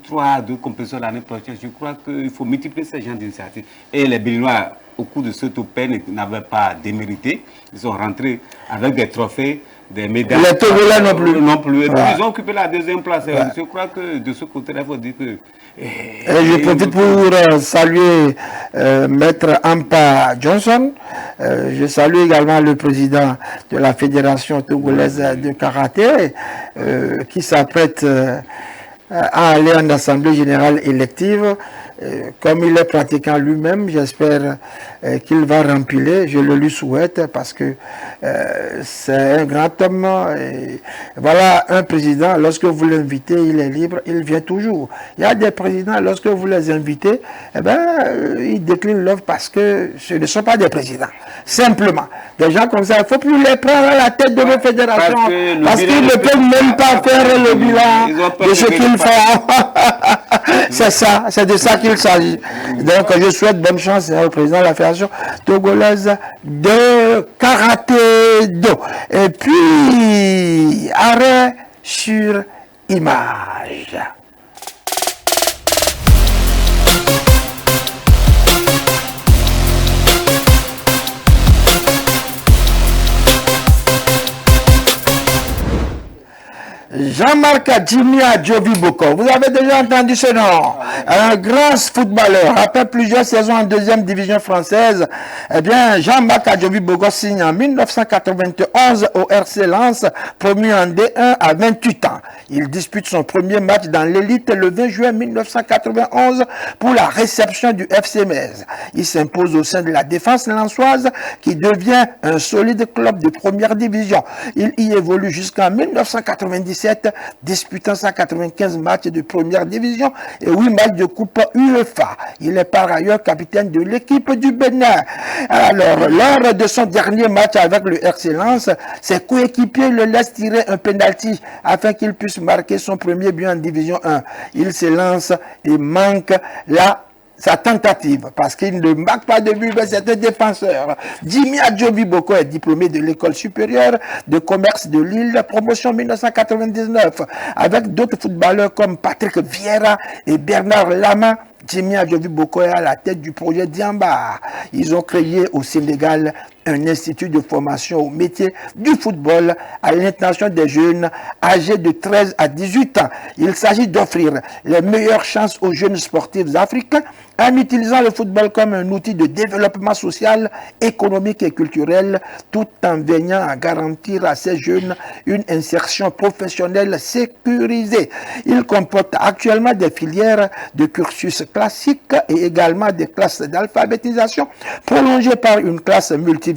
3 de compétition l'année prochaine. Je crois qu'il faut multiplier ces genres d'initiatives. Et les Béninois, au cours de cet Open, n'avaient pas démérité. Ils sont rentrés avec des trophées, des médailles.
Les Togolais non plus.
Non plus. Et puis, ils ont occupé la deuxième place. Je crois que de ce côté-là, il faut dire que...
Et je profite pour saluer Maître Ampa Johnson. Je salue également le président de la Fédération togolaise de karaté qui s'apprête à aller en assemblée générale élective. Comme il est pratiquant lui-même, j'espère qu'il va rempiler. Je le lui souhaite parce que c'est un grand homme. Et voilà un président, lorsque vous l'invitez, il est libre, il vient toujours. Il y a des présidents, lorsque vous les invitez, eh ben, ils déclinent l'offre parce que ce ne sont pas des présidents. Simplement. Des gens comme ça, il ne faut plus les prendre à la tête de nos fédérations parce qu'ils ne peuvent même pas faire le bilan de ce qu'ils font. C'est ça, c'est de ça qu'il s'agit. Donc je souhaite bonne chance au président de la Fédération togolaise de karaté-do. Et puis, arrêt sur image. Jean-Marc Jimmy Adjovi Boko, vous avez déjà entendu ce nom, un grand footballeur, après plusieurs saisons en deuxième division française. Eh bien, Jean-Marc Adjovi Boko signe en 1991 au RC Lens, promu en D1 à 28 ans. Il dispute son premier match dans l'élite le 20 juin 1991 pour la réception du FC Metz. Il s'impose au sein de la défense lensoise qui devient un solide club de première division. Il y évolue jusqu'en 1997, disputant 195 matchs de première division et 8 matchs de Coupe UEFA. Il est par ailleurs capitaine de l'équipe du Bénin. Alors, lors de son dernier match avec le RC Lens, ses coéquipiers le laissent tirer un penalty afin qu'il puisse marquer son premier but en Division 1. Il se lance et manque sa tentative, parce qu'il ne marque pas de but, mais c'est un défenseur. Jimmy Adjovi Boko est diplômé de l'école supérieure de commerce de Lille, promotion 1999, avec d'autres footballeurs comme Patrick Vieira et Bernard Lama. Jimmy Adjovi Boko est à la tête du projet Diamba. Ils ont créé au Sénégal un institut de formation au métier du football à l'intention des jeunes âgés de 13 à 18 ans. Il s'agit d'offrir les meilleures chances aux jeunes sportifs africains en utilisant le football comme un outil de développement social, économique et culturel, tout en veillant à garantir à ces jeunes une insertion professionnelle sécurisée. Il comporte actuellement des filières de cursus classiques et également des classes d'alphabétisation prolongées par une classe multimédia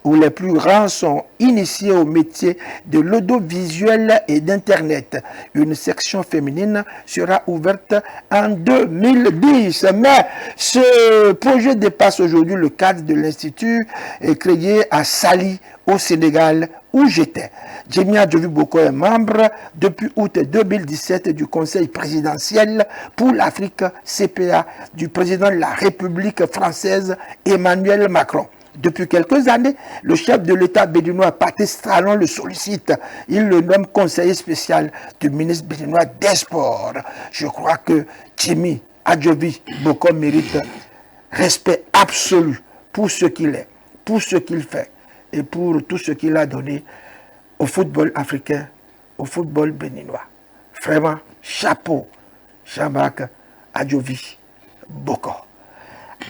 où les plus grands sont initiés au métier de l'audiovisuel et d'Internet. Une section féminine sera ouverte en 2010. Mais ce projet dépasse aujourd'hui le cadre de l'Institut créé à Saly, au Sénégal, où j'étais. Jemmy Adjovi Boko est membre depuis août 2017 du Conseil présidentiel pour l'Afrique CPA du président de la République française Emmanuel Macron. Depuis quelques années, le chef de l'État béninois, Patrice Talon, le sollicite. Il le nomme conseiller spécial du ministre béninois des Sports. Je crois que Jimmy Adjovi Boko mérite respect absolu pour ce qu'il est, pour ce qu'il fait et pour tout ce qu'il a donné au football africain, au football béninois. Vraiment, chapeau, Jean-Marc Adjovi Boko.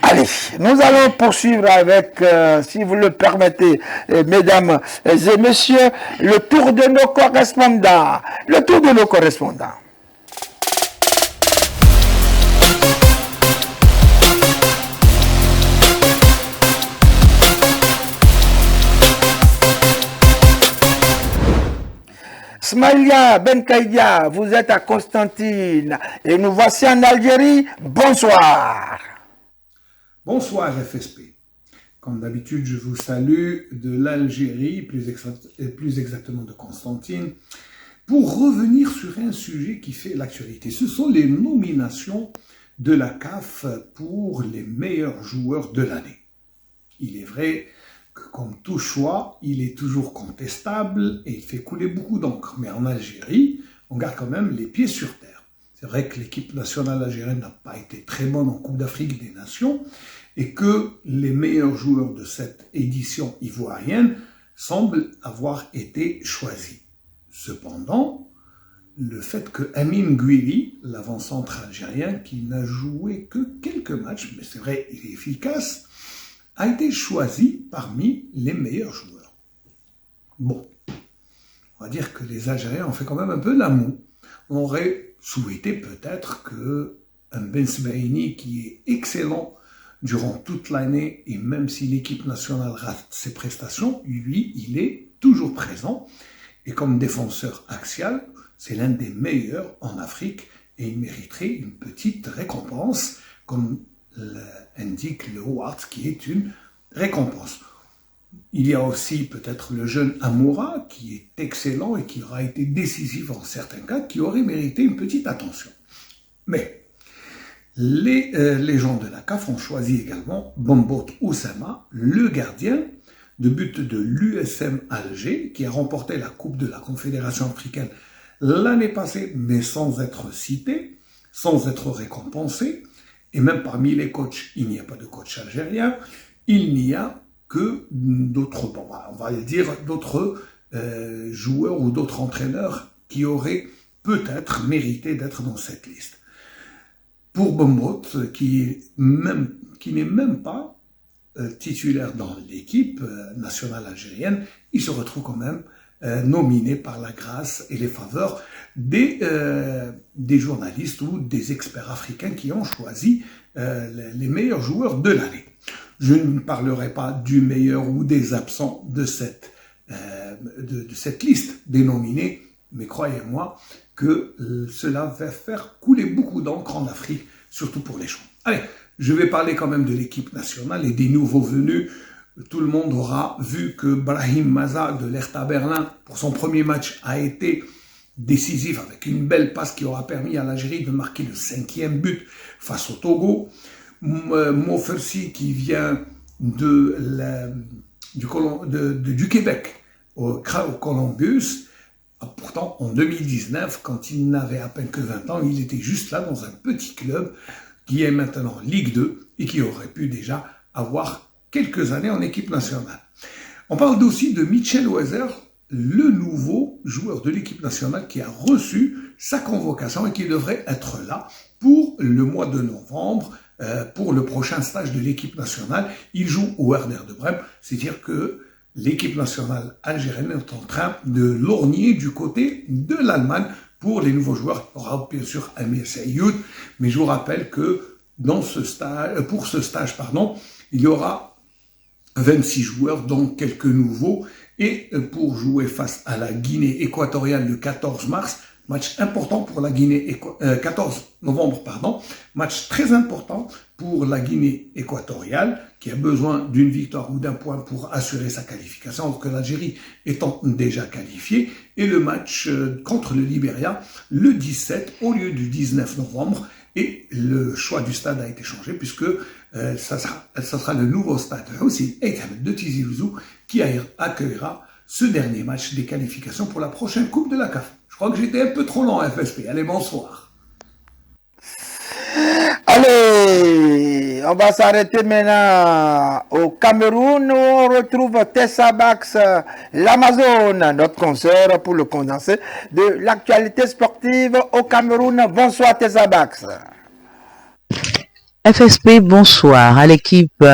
Allez, nous allons poursuivre avec, si vous le permettez, mesdames et messieurs, le tour de nos correspondants. Le tour de nos correspondants. Smaïlia Benkaïdia, vous êtes à Constantine et nous voici en Algérie. Bonsoir.
Bonsoir FSP. Comme d'habitude, je vous salue de l'Algérie, plus exactement de Constantine, pour revenir sur un sujet qui fait l'actualité. Ce sont les nominations de la CAF pour les meilleurs joueurs de l'année. Il est vrai que comme tout choix, il est toujours contestable et il fait couler beaucoup d'encre. Mais en Algérie, on garde quand même les pieds sur terre. C'est vrai que l'équipe nationale algérienne n'a pas été très bonne en Coupe d'Afrique des Nations et que les meilleurs joueurs de cette édition ivoirienne semblent avoir été choisis. Cependant, le fait que Amin Gouiri, l'avant-centre algérien, qui n'a joué que quelques matchs, mais c'est vrai, il est efficace, a été choisi parmi les meilleurs joueurs. Bon, on va dire que les Algériens ont fait quand même un peu l'amour. On aurait souhaité peut-être que un Ben Sbaini, qui est excellent durant toute l'année, et même si l'équipe nationale rate ses prestations, lui, il est toujours présent. Et comme défenseur axial, c'est l'un des meilleurs en Afrique, et il mériterait une petite récompense, comme indique le Howard, qui est une récompense. Il y a aussi peut-être le jeune Amoura, qui est excellent et qui aura été décisif en certains cas, qui aurait mérité une petite attention. Mais les gens de la CAF ont choisi également Bombot Oussama, le gardien de but de l'USM Alger, qui a remporté la Coupe de la Confédération africaine l'année passée, mais sans être cité, sans être récompensé. Et même parmi les coachs, il n'y a pas de coach algérien, il n'y a que d'autres, bon, on va dire, d'autres joueurs ou d'autres entraîneurs qui auraient peut-être mérité d'être dans cette liste. Pour Bombot, qui n'est même pas titulaire dans l'équipe nationale algérienne, il se retrouve quand même nominé par la grâce et les faveurs des journalistes ou des experts africains qui ont choisi les meilleurs joueurs de l'année. Je ne parlerai pas du meilleur ou des absents de cette liste des nominés, mais croyez-moi que cela va faire couler beaucoup d'encre en Afrique, surtout pour les jeunes. Allez, je vais parler quand même de l'équipe nationale et des nouveaux venus. Tout le monde aura vu que Brahim Maza de l'Hertha Berlin, pour son premier match, a été décisif avec une belle passe qui aura permis à l'Algérie de marquer le 5e but face au Togo. Mofersi qui vient du Québec au Columbus. Pourtant, en 2019, quand il n'avait à peine que 20 ans, il était juste là dans un petit club qui est maintenant Ligue 2 et qui aurait pu déjà avoir quelques années en équipe nationale. On parle aussi de Mitchell Weiser, le nouveau joueur de l'équipe nationale qui a reçu sa convocation et qui devrait être là pour le mois de novembre, pour le prochain stage de l'équipe nationale. Il joue au Werder de Brême, c'est-à-dire que l'équipe nationale algérienne est en train de lorgner du côté de l'Allemagne pour les nouveaux joueurs. Il y aura bien sûr Amir Sayoud, mais je vous rappelle que pour ce stage, il y aura
26 joueurs, dont quelques nouveaux. Et pour jouer face à la Guinée équatoriale le 14 mars, match important pour la Guinée, 14 novembre, pardon, match très important pour la Guinée équatoriale qui a besoin d'une victoire ou d'un point pour assurer sa qualification, alors que l'Algérie étant déjà qualifiée, et le match contre le Libéria le 17 au lieu du 19 novembre. Et le choix du stade a été changé puisque ça sera le nouveau stade Hussein Eid de Tizi Ouzou qui accueillera ce dernier match des qualifications pour la prochaine Coupe de la CAF. Je crois que j'étais un peu trop long à FSP. Allez, bonsoir.
Allez, on va s'arrêter maintenant au Cameroun où on retrouve Tessa Bax, l'Amazone, notre consoeur pour le condensé de l'actualité sportive au Cameroun. Bonsoir Tessa Bax.
FSP, bonsoir à l'équipe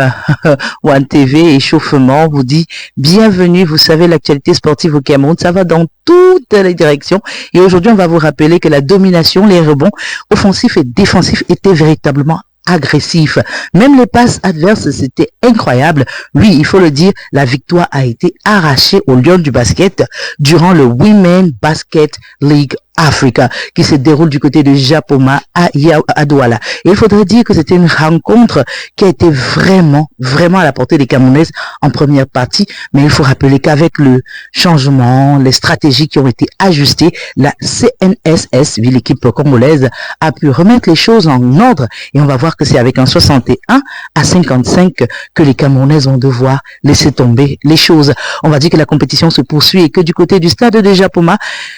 One TV Échauffement vous dit bienvenue. Vous savez, l'actualité sportive au Cameroun, ça va dans toutes les directions. Et aujourd'hui, on va vous rappeler que la domination, les rebonds offensifs et défensifs étaient véritablement agressifs. Même les passes adverses, c'était incroyable. Oui, il faut le dire, la victoire a été arrachée aux Lions du basket durant le Women Basket League Africa qui se déroule du côté de Japoma à Douala. Et il faudrait dire que c'était une rencontre qui a été vraiment à la portée des Camerounaises en première partie, mais il faut rappeler qu'avec le changement, les stratégies qui ont été ajustées, la CNSS, l'équipe congolaise, a pu remettre les choses en ordre et on va voir que c'est avec un 61-55 que les Camerounaises vont devoir laisser tomber les choses. On va dire que la compétition se poursuit et que du côté du stade de Japoma,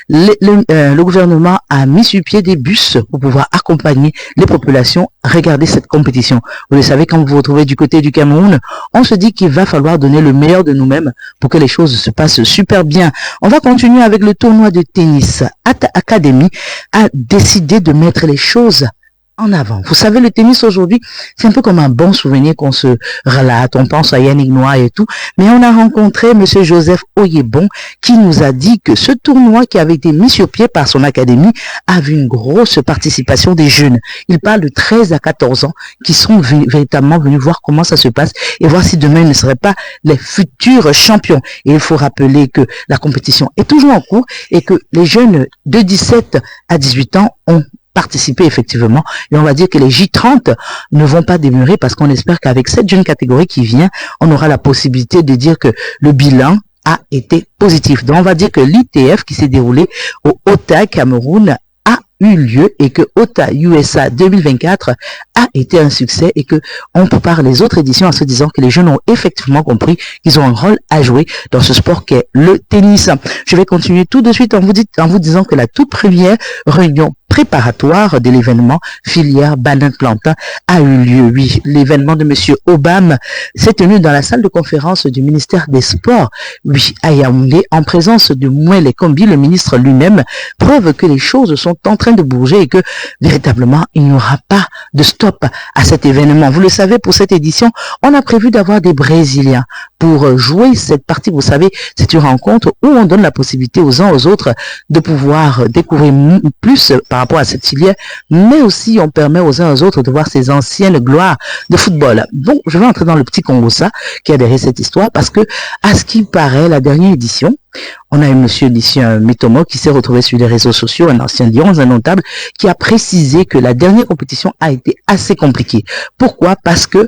le gouvernement a mis sur pied des bus pour pouvoir accompagner les populations à regarder cette compétition. Vous le savez, quand vous vous retrouvez du côté du Cameroun, on se dit qu'il va falloir donner le meilleur de nous-mêmes pour que les choses se passent super bien. On va continuer avec le tournoi de tennis. Academy a décidé de mettre les choses en avant. Vous savez, le tennis aujourd'hui, c'est un peu comme un bon souvenir qu'on se relate. On pense à Yannick Noah et tout. Mais on a rencontré monsieur Joseph Oyebon qui nous a dit que ce tournoi qui avait été mis sur pied par son académie avait une grosse participation des jeunes. Il parle de 13 à 14 ans qui sont véritablement venus voir comment ça se passe et voir si demain ils ne seraient pas les futurs champions. Et il faut rappeler que la compétition est toujours en cours et que les jeunes de 17 à 18 ans ont participer effectivement et on va dire que les J30 ne vont pas demeurer parce qu'on espère qu'avec cette jeune catégorie qui vient, on aura la possibilité de dire que le bilan a été positif. Donc on va dire que l'ITF qui s'est déroulé au OTA Cameroun a eu lieu et que OTA USA 2024 a été un succès et que on prépare les autres éditions en se disant que les jeunes ont effectivement compris qu'ils ont un rôle à jouer dans ce sport qu'est le tennis. Je vais continuer tout de suite en vous disant que la toute première réunion préparatoire de l'événement filière Banane Plantain a eu lieu. Oui, l'événement de monsieur Obama s'est tenu dans la salle de conférence du ministère des Sports, oui, à Yaoundé, en présence de Mouele Kombi, le ministre lui-même, preuve que les choses sont en train de bouger et que véritablement il n'y aura pas de stop à cet événement. Vous le savez, pour cette édition, on a prévu d'avoir des Brésiliens pour jouer cette partie. Vous savez, c'est une rencontre où on donne la possibilité aux uns aux autres de pouvoir découvrir plus par rapport à cette filière, mais aussi on permet aux uns aux autres de voir ces anciennes gloires de football. Bon, je vais entrer dans le petit Congossa qui a derrière cette histoire parce que, à ce qui paraît, la dernière édition, on a eu monsieur Lucien Mitomo qui s'est retrouvé sur les réseaux sociaux, un ancien Lion, un notable, qui a précisé que la dernière compétition a été assez compliquée. Pourquoi? Parce que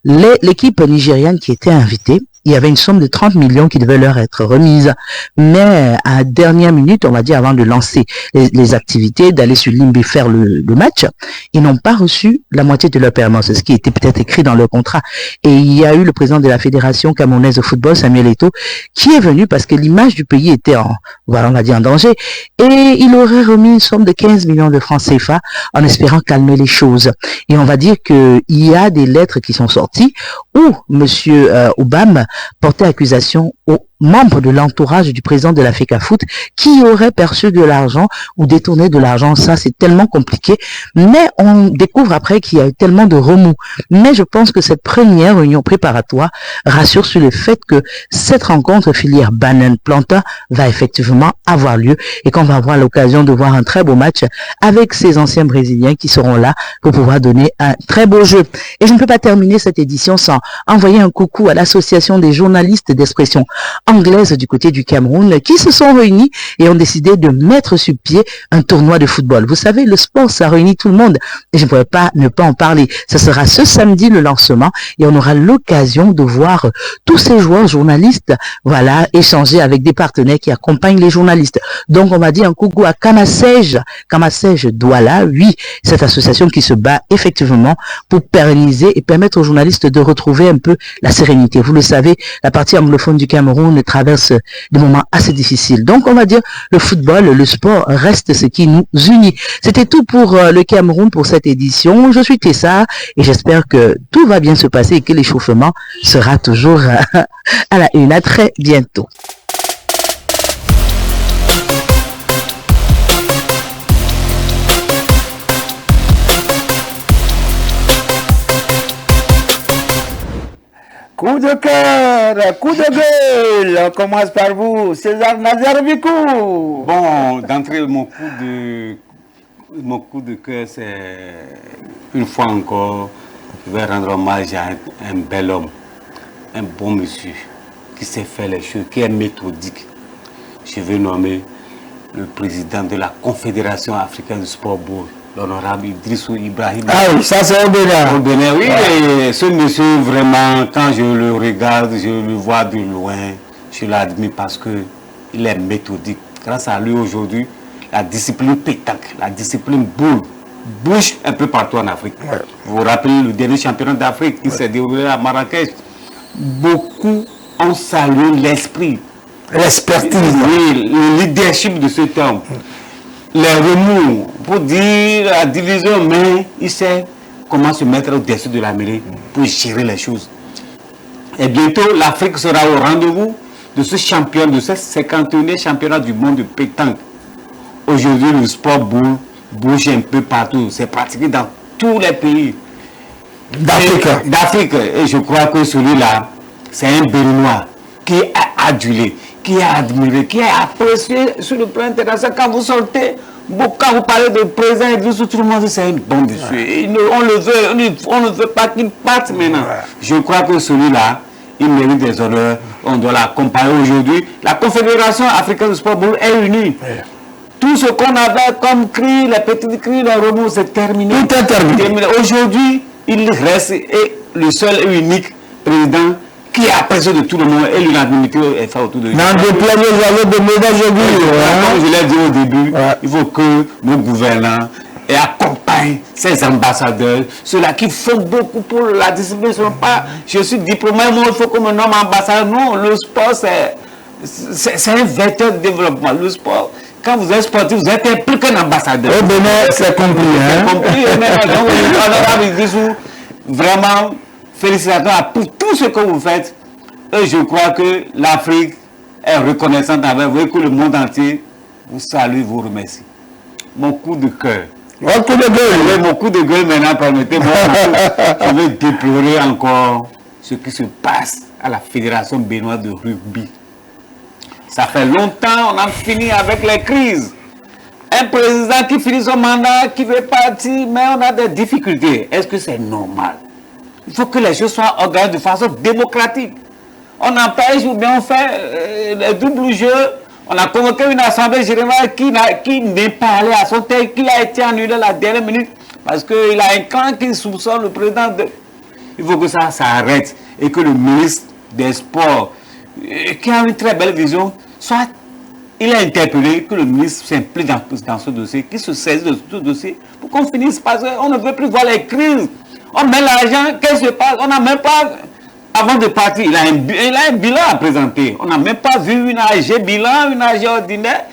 l'équipe nigériane qui était invitée, il y avait une somme de 30 millions qui devait leur être remise. Mais à la dernière minute, on va dire avant de lancer les activités, d'aller sur Limbe faire le match, ils n'ont pas reçu la moitié de leur paiement. C'est ce qui était peut-être écrit dans leur contrat. Et il y a eu le président de la Fédération camerounaise de football, Samuel Eto'o, qui est venu parce que l'image du pays était on va dire en danger. Et il aurait remis une somme de 15 millions de francs CFA en espérant calmer les choses. Et on va dire qu'il y a des lettres qui sont sorties où monsieur Obama portait accusation aux membres de l'entourage du président de la FECAFOOT qui aurait perçu de l'argent ou détourné de l'argent. Ça, c'est tellement compliqué. Mais on découvre après qu'il y a eu tellement de remous. Mais je pense que cette première réunion préparatoire rassure sur le fait que cette rencontre filière banane plantain va effectivement avoir lieu et qu'on va avoir l'occasion de voir un très beau match avec ces anciens Brésiliens qui seront là pour pouvoir donner un très beau jeu. Et je ne peux pas terminer cette édition sans envoyer un coucou à l'association des journalistes d'expression anglaise du côté du Cameroun qui se sont réunis et ont décidé de mettre sur pied un tournoi de football. Vous savez, le sport, ça réunit tout le monde et je ne pourrais pas ne pas en parler. Ce sera ce samedi le lancement et on aura l'occasion de voir tous ces joueurs journalistes, voilà, échanger avec des partenaires qui accompagnent les journalistes. Donc, on va dire un coucou à Kamasej Douala, oui, cette association qui se bat effectivement pour pérenniser et permettre aux journalistes de retrouver un peu la sérénité. Vous le savez, la partie anglophone du Cameroun traverse des moments assez difficiles. Donc, on va dire le football, le sport reste ce qui nous unit. C'était tout pour le Cameroun pour cette édition. Je suis Tessa et j'espère que tout va bien se passer et que l'échauffement sera toujours à la une. À très bientôt.
Coup de cœur, coup de gueule, on commence par vous, César Nazarvikou.
Bon, d'entrée, mon coup de cœur, c'est une fois encore, je vais rendre hommage à un bel homme, un bon monsieur, qui sait faire les choses, qui est méthodique. Je veux nommer le président de la Confédération africaine du sport bourg, l'honorable Idrissou Ibrahim.
Ah oui, ça c'est au Bénin.
Au Bénin, oui. Et ce monsieur, vraiment, quand je le regarde, je le vois de loin, je l'admire parce qu'il est méthodique. Grâce à lui, aujourd'hui, la discipline pétanque, la discipline boule, bouge un peu partout en Afrique. Ouais. Vous vous rappelez le dernier championnat d'Afrique qui s'est déroulé à Marrakech. Beaucoup ont salué l'esprit.
L'expertise.
Oui, le leadership de cet homme. Les remous, pour dire la division, mais il sait comment se mettre au-dessus de la mêlée pour gérer les choses. Et bientôt, l'Afrique sera au rendez-vous de ce champion, de ce 51e championnat du monde de pétanque. Aujourd'hui, le sport bouge un peu partout. C'est pratiqué dans tous les pays d'Afrique. Et je crois que celui-là, c'est un Béninois qui est adulé, qui est admiré, qui est apprécié sur le plan international. Quand vous sortez, quand vous parlez de président Idrissou, tout le monde dit c'est un bon monsieur. On ne veut pas qu'il parte maintenant. Je crois que celui-là, il mérite des honneurs. On doit l'accompagner aujourd'hui. La Confédération africaine du sport est unie. Tout ce qu'on avait comme cri, les petits cris, les remous, c'est terminé.
Tout est terminé.
Aujourd'hui, il reste le seul et unique président qui est apprécié de tout le monde et l'unanimité est faite autour de lui.
Dans des plans, vous avez des médailles aujourd'hui.
Comme je l'ai dit au début, il faut que nos gouvernants accompagnent ces ambassadeurs, ceux-là qui font beaucoup pour la discipline. Je suis diplômé, moi il faut qu'on me nomme ambassadeur. Non, le sport c'est un vecteur de développement. Le sport, quand vous êtes sportif, vous êtes plus qu'un ambassadeur.
Au Bénin, c'est compris.
C'est compris. Vraiment, félicitations pour tout ce que vous faites. Et je crois que l'Afrique est reconnaissante avec vous et que le monde entier vous salue, vous remercie. Mon coup de cœur.
Mon coup de gueule.
Mon coup de gueule maintenant, permettez-moi. Je vais déplorer encore ce qui se passe à la Fédération béninoise de rugby. Ça fait longtemps, on a fini avec les crises. Un président qui finit son mandat, qui veut partir, mais on a des difficultés. Est-ce que c'est normal? Il faut que les choses soient organisées de façon démocratique. On empêche ou bien on fait le double jeu. On a convoqué une assemblée générale qui n'est pas allée à son terme, qui a été annulée la dernière minute parce qu'il a un clan qui soupçonne le président de... Il faut que ça arrête et que le ministre des Sports, qui a une très belle vision, soit il a interpellé, que le ministre s'implique dans ce dossier, qu'il se saisisse de ce dossier pour qu'on finisse parce qu'on ne veut plus voir les crises. On met l'argent, qu'est-ce qui se passe? On n'a même pas, avant de partir, il a un bilan à présenter. On n'a même pas vu une AG bilan, une AG ordinaire.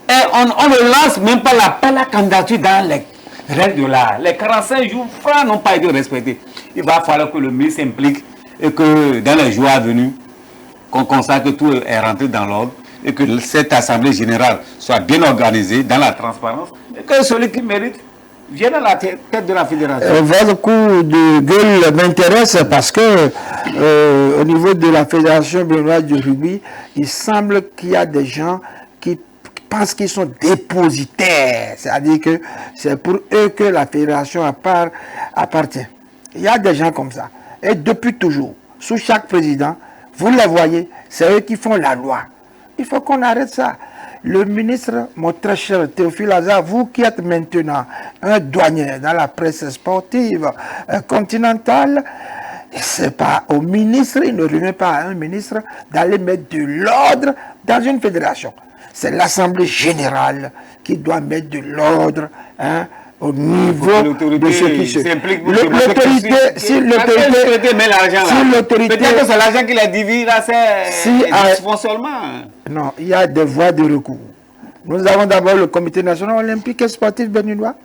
Et on ne lance même pas l'appel à candidature dans les règles de l'art. Les 45 jours francs n'ont pas été respectés. Il va falloir que le ministre s'implique et que dans les jours à venir, qu'on constate que tout est rentré dans l'ordre et que cette assemblée générale soit bien organisée dans la transparence et que celui qui mérite vienne à la tête de la fédération.
Votre coup de gueule m'intéresse parce que au niveau de la fédération béninoise du rugby, il semble qu'il y a des gens qui pensent qu'ils sont dépositaires, c'est-à-dire que c'est pour eux que la fédération appartient. Il y a des gens comme ça. Et depuis toujours, sous chaque président, vous les voyez, c'est eux qui font la loi. Il faut qu'on arrête ça. Le ministre, mon très cher Théophile Hazard, vous qui êtes maintenant un douanier dans la presse sportive continentale, c'est pas au ministre, il ne remet pas à un ministre d'aller mettre de l'ordre dans une fédération. C'est l'Assemblée générale qui doit mettre de l'ordre au niveau de ce qui se... L'autorité, si l'autorité met l'argent là,
peut-être que c'est l'argent qui la divise là, c'est dysfonctionnement.
Non, il y a des voies de recours. Nous avons d'abord le comité national olympique et sportif béninois.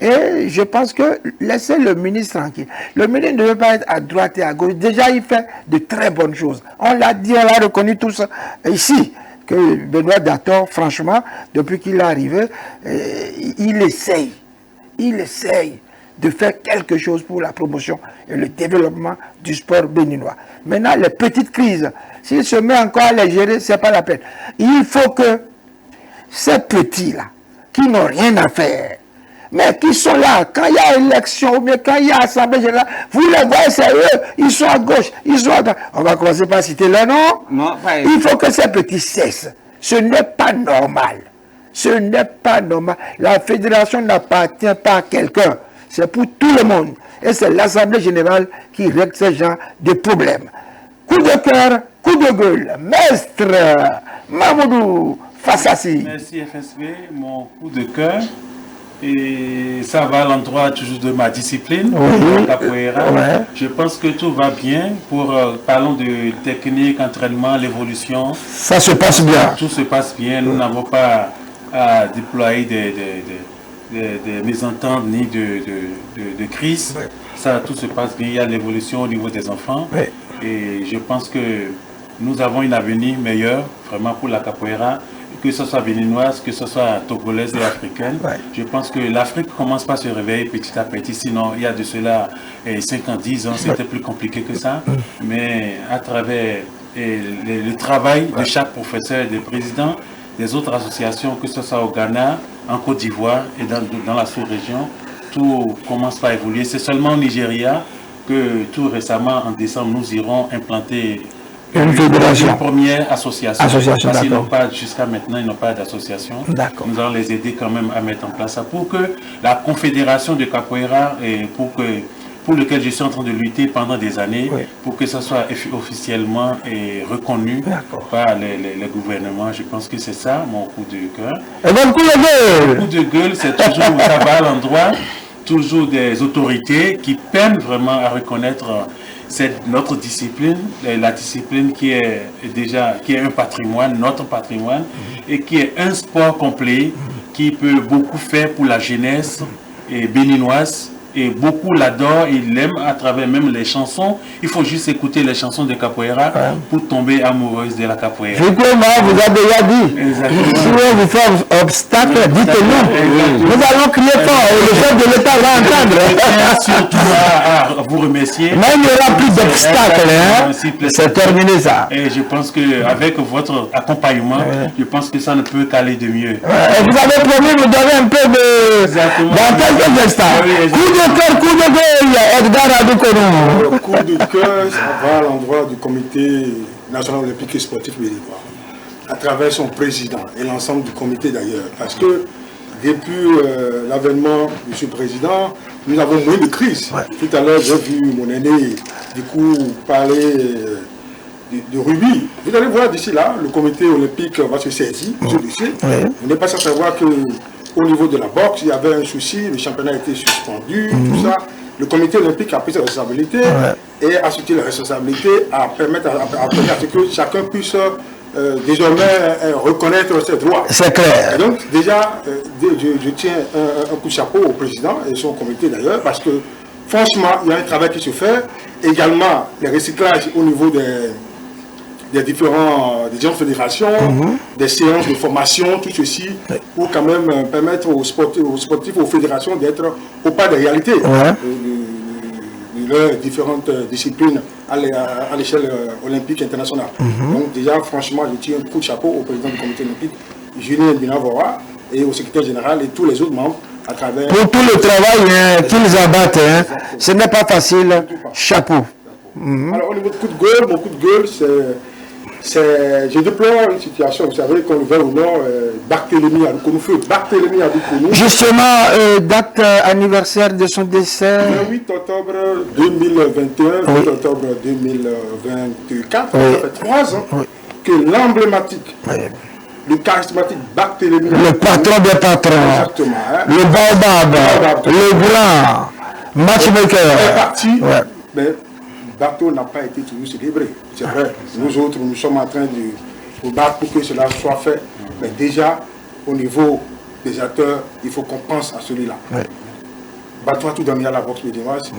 Et je pense que laissez le ministre tranquille. Le ministre ne veut pas être à droite et à gauche. Déjà, il fait de très bonnes choses. On l'a dit, on l'a reconnu tous ici. Que Benoît Dator, franchement, depuis qu'il est arrivé, il essaye de faire quelque chose pour la promotion et le développement du sport béninois. Maintenant, les petites crises, s'il se met encore à les gérer, ce n'est pas la peine. Il faut que ces petits-là, qui n'ont rien à faire, mais qui sont là, quand il y a élection, ou bien quand il y a assemblée générale, vous les voyez, c'est eux, ils sont à gauche, ils sont à droite. On va commencer par citer leur nom.
Non,
il faut que ces petits cessent. Ce n'est pas normal. Ce n'est pas normal. La fédération n'appartient pas à quelqu'un. C'est pour tout le monde. Et c'est l'Assemblée générale qui règle ce genre de problèmes. Coup de cœur, coup de gueule. Maître Mamoudou Fassassi.
Merci FSB. Mon coup de cœur. Et ça va à l'endroit toujours de ma discipline, la capoeira. Je pense que tout va bien. Parlons de technique, entraînement, l'évolution.
Ça se passe bien.
Tout se passe bien. Nous n'avons pas à déployer des mésententes ni de crise. Ça, tout se passe bien. Il y a l'évolution au niveau des enfants. Et je pense que nous avons une avenir meilleure vraiment pour la capoeira, que ce soit béninoise, que ce soit togolaise et africaine. Je pense que l'Afrique commence par se réveiller petit à petit. Sinon, il y a de cela 5 ans, 10 ans, c'était plus compliqué que ça. Mais à travers le travail de chaque professeur et des présidents, des autres associations, que ce soit au Ghana, en Côte d'Ivoire et dans la sous-région, tout commence par évoluer. C'est seulement au Nigeria que tout récemment, en décembre, nous irons implanter une première association. Parce qu'ils n'ont pas, jusqu'à maintenant, ils n'ont pas d'association. Nous allons les aider quand même à mettre en place ça pour que la confédération de capoeira, pour lequel je suis en train de lutter pendant des années, pour que ça soit officiellement reconnu par les gouvernements. Je pense que c'est ça mon coup de cœur. Le coup de gueule, c'est toujours, ça va à l'endroit, toujours des autorités qui peinent vraiment à reconnaître notre discipline, la discipline qui est un patrimoine, notre patrimoine, et qui est un sport complet qui peut beaucoup faire pour la jeunesse béninoise. Et beaucoup l'adorent, ils l'aiment à travers même les chansons. Il faut juste écouter les chansons de capoeira pour tomber amoureuse de la capoeira.
Je crois que vous avez déjà dit.
Exactement.
Si on vous fait obstacle, dites-nous. Nous allons crier fort et le chef de l'État va entendre.
Je tiens surtout à vous remercier.
Mais il n'y aura plus d'obstacles. C'est terminé ça.
Et je pense qu'avec votre accompagnement, je pense que ça ne peut qu'aller de mieux.
Vous avez promis de nous donner un peu de... Dans quelques instants. Coup de gueule, Edgar Adoukonou.
Le coup de cœur, ça va à l'endroit du comité national olympique et sportif béninois, à travers son président et l'ensemble du comité d'ailleurs. Parce que depuis l'avènement de ce président, nous avons moins de crise. Tout à l'heure, j'ai vu mon aîné du coup parler de rugby. Vous allez voir d'ici là, le comité olympique va se saisir du dossier. Vous n'êtes pas sans savoir que au niveau de la boxe, il y avait un souci, le championnat a été suspendu, tout ça. Le comité olympique a pris ses responsabilités et a soutenu les responsabilités à permettre à ce que chacun puisse désormais reconnaître ses droits.
C'est clair.
Et donc déjà, je tiens un coup de chapeau au président et son comité d'ailleurs, parce que franchement, il y a un travail qui se fait. Également, les recyclages au niveau des des différentes fédérations, des séances de formation, tout ceci, pour quand même permettre aux sportifs, aux fédérations d'être au pas des réalités de leurs différentes disciplines à l'échelle olympique internationale. Donc déjà, franchement, je tire un coup de chapeau au président du comité olympique, Julien Binavora, et au secrétaire général et tous les autres membres à travers...
Pour tout le travail qu'ils abattent, ce n'est pas facile. Chapeau.
Alors au niveau de coup de gueule, mon coup de gueule, je déplore une situation, vous savez, qu'on le voit au nord, Barthélémy Adoukonou.
Justement, date anniversaire de son décès.
Le 8 octobre 2021, 8 octobre 2024, ça fait 3 ans que l'emblématique, le charismatique Barthélémy,
le patron des patrons,
exactement,
le baobab, le grand matchmaker,
est parti, mais Barto n'a pas été toujours célébré. C'est vrai, nous autres, nous sommes en train de battre pour que cela soit fait. Mais déjà, au niveau des acteurs, il faut qu'on pense à celui-là. Barto a tout donné à la boxe médinoise.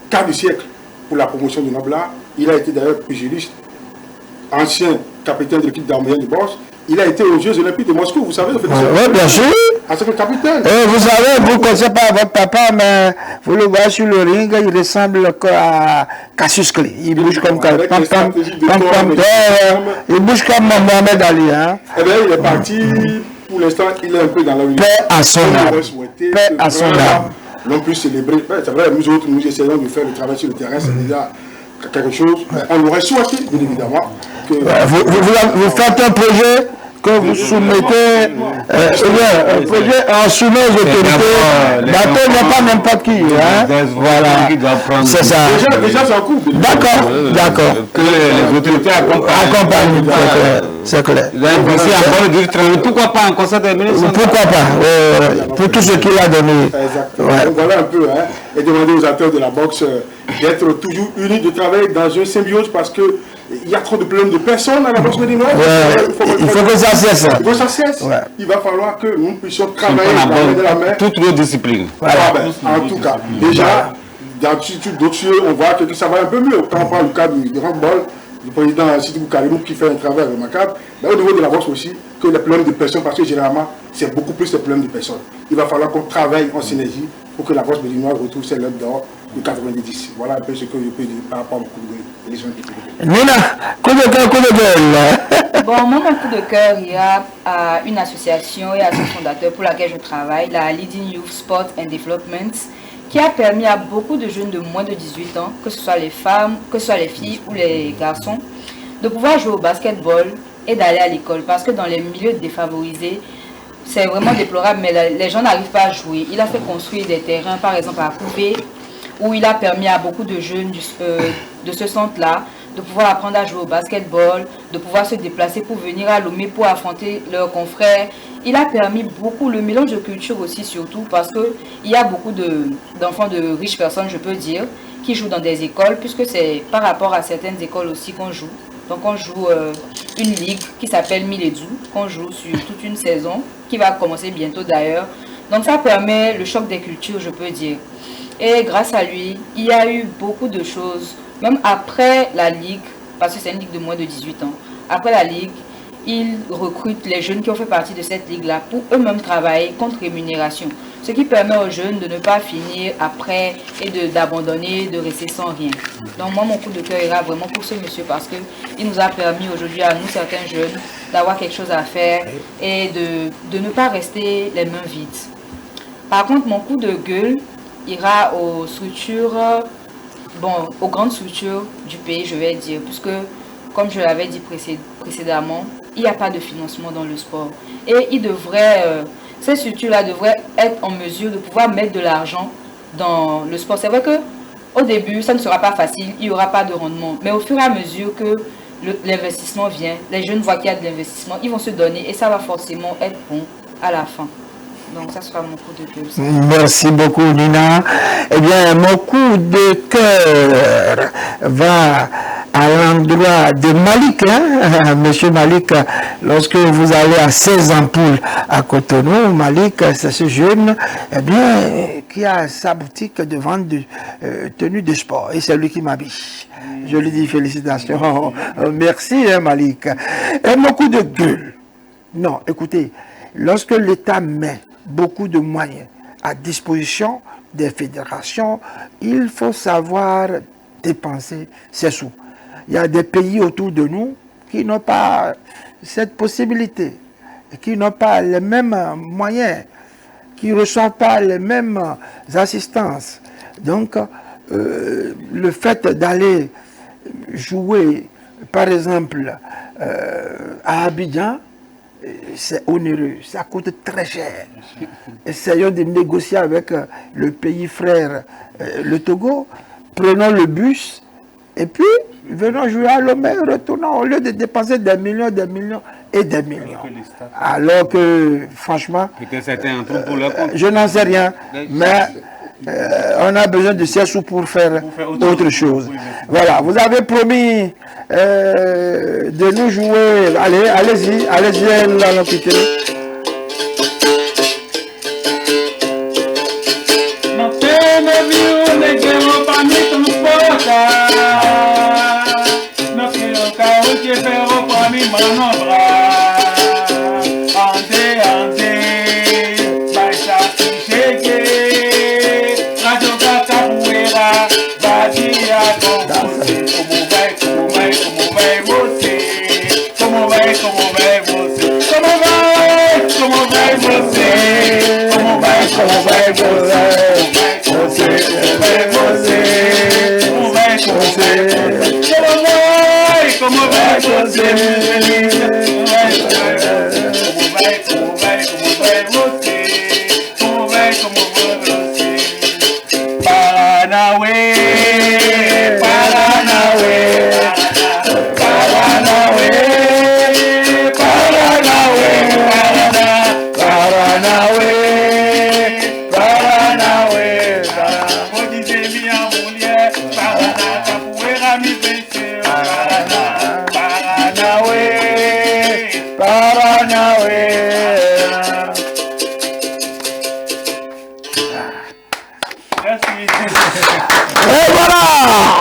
Quart du siècle pour la promotion du Nobla. Il a été d'ailleurs pugiliste, ancien capitaine de l'équipe d'arménienne de boxe. Il a été aux Jeux Olympiques de Moscou, vous savez.
Oui, bien sûr.
Ah, c'est le capitaine.
Vous savez, vous ne connaissez pas votre papa, mais vous le voyez sur le ring, il ressemble à Cassius Clay. Il bouge comme il bouge comme Mohamed Ali.
Eh bien, il est parti. Pour l'instant, il est un peu dans la
paix à son âme. Paix à son âme.
Non plus célébrer. C'est vrai, nous autres, nous essayons de faire le travail sur le terrain, c'est déjà quelque chose. On aurait souhaité, bien évidemment, que...
Vous faites un projet que vous soumettez, un projet en soumet aux autorités. Bateau n'est pas n'importe qui. Voilà, c'est ça.
Déjà c'est en cours.
D'accord.
Que les autorités accompagnent.
C'est clair.
Pourquoi pas en conseil des ministres?
Pourquoi pas, pour tout ce qu'il a donné.
Exactement. Donc voilà un peu, et demander aux acteurs de la boxe d'être toujours unis, de travailler dans une symbiose parce que il y a trop de problèmes de personnes à la boxe médinoise.
Il faut que ça cesse.
Il va falloir que nous puissions travailler de la main.
Toutes nos disciplines.
En tout cas, déjà, dans d'autres choses, on voit que ça va un peu mieux. Quand on prend le cas du handball, du président Sidibou Karimou qui fait un travail remarquable, mais au niveau de la boxe aussi, que les problèmes de personnes, parce que généralement, c'est beaucoup plus les problèmes de personnes. Il va falloir qu'on travaille en synergie pour que la boxe médinoise retrouve ses lèvres d'or de 90. Voilà un peu ce que je peux dire par rapport au coup de gueule.
Nina, coup de gueule.
Bon, moi, mon coup de cœur ira à une association et à son fondateur pour laquelle je travaille, la Leading Youth Sport and Development, qui a permis à beaucoup de jeunes de moins de 18 ans, que ce soit les femmes, que ce soit les filles ou les garçons, de pouvoir jouer au basketball et d'aller à l'école. Parce que dans les milieux défavorisés, c'est vraiment déplorable, mais les gens n'arrivent pas à jouer. Il a fait construire des terrains, par exemple à Couvé, où il a permis à beaucoup de jeunes de ce centre-là de pouvoir apprendre à jouer au basketball, de pouvoir se déplacer pour venir à Lomé pour affronter leurs confrères. Il a permis beaucoup le mélange de culture aussi, surtout parce qu'il y a beaucoup d'enfants de riches personnes, je peux dire, qui jouent dans des écoles, puisque c'est par rapport à certaines écoles aussi qu'on joue. Donc on joue une ligue qui s'appelle Miledou, qu'on joue sur toute une saison, qui va commencer bientôt d'ailleurs. Donc ça permet le choc des cultures, je peux dire. Et grâce à lui, il y a eu beaucoup de choses, même après la ligue, parce que c'est une ligue de moins de 18 ans. Après la ligue, il recrute les jeunes qui ont fait partie de cette ligue-là pour eux-mêmes travailler contre rémunération. Ce qui permet aux jeunes de ne pas finir après et d'abandonner, de rester sans rien. Donc moi, mon coup de cœur ira vraiment pour ce monsieur parce qu'il nous a permis aujourd'hui à nous, certains jeunes, d'avoir quelque chose à faire et de ne pas rester les mains vides. Par contre, mon coup de gueule ira aux structures, aux grandes structures du pays, je vais dire, puisque, comme je l'avais dit précédemment, il n'y a pas de financement dans le sport. Et ces structures-là devraient être en mesure de pouvoir mettre de l'argent dans le sport. C'est vrai qu'au début, ça ne sera pas facile, il n'y aura pas de rendement. Mais au fur et à mesure que l'investissement vient, les jeunes voient qu'il y a de l'investissement, ils vont se donner et ça va forcément être bon à la fin. Donc ça sera mon coup de cœur.
Merci beaucoup Nina. Eh bien, mon coup de cœur va à l'endroit de Malik, hein, Monsieur Malik, lorsque vous allez à 16 ampoules à Cotonou, Malik, c'est ce jeune, eh bien, qui a sa boutique de vente de tenues de sport, et c'est lui qui m'habille. Je lui dis félicitations, merci hein, Malik. Et beaucoup de gueule. Non, écoutez, lorsque l'État met beaucoup de moyens à disposition des fédérations, il faut savoir dépenser ses sous. Il y a des pays autour de nous qui n'ont pas cette possibilité, qui n'ont pas les mêmes moyens, qui ne reçoivent pas les mêmes assistances. Donc, le fait d'aller jouer, par exemple, à Abidjan, c'est onéreux, ça coûte très cher. Essayons de négocier avec le pays frère, le Togo, prenons le bus et puis venons jouer à Lomé, retournons au lieu de dépenser des millions et des millions. Alors que, franchement, je n'en sais rien, mais on a besoin de ces sous pour faire autre chose. Voilà, vous avez promis de nous jouer. Allez, allez-y, là, nous quitter.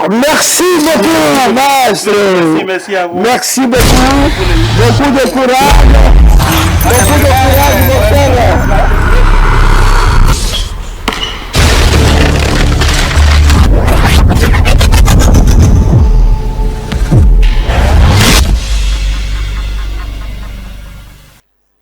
Merci beaucoup, maître.
Merci à vous.
Merci beaucoup. Beaucoup de courage.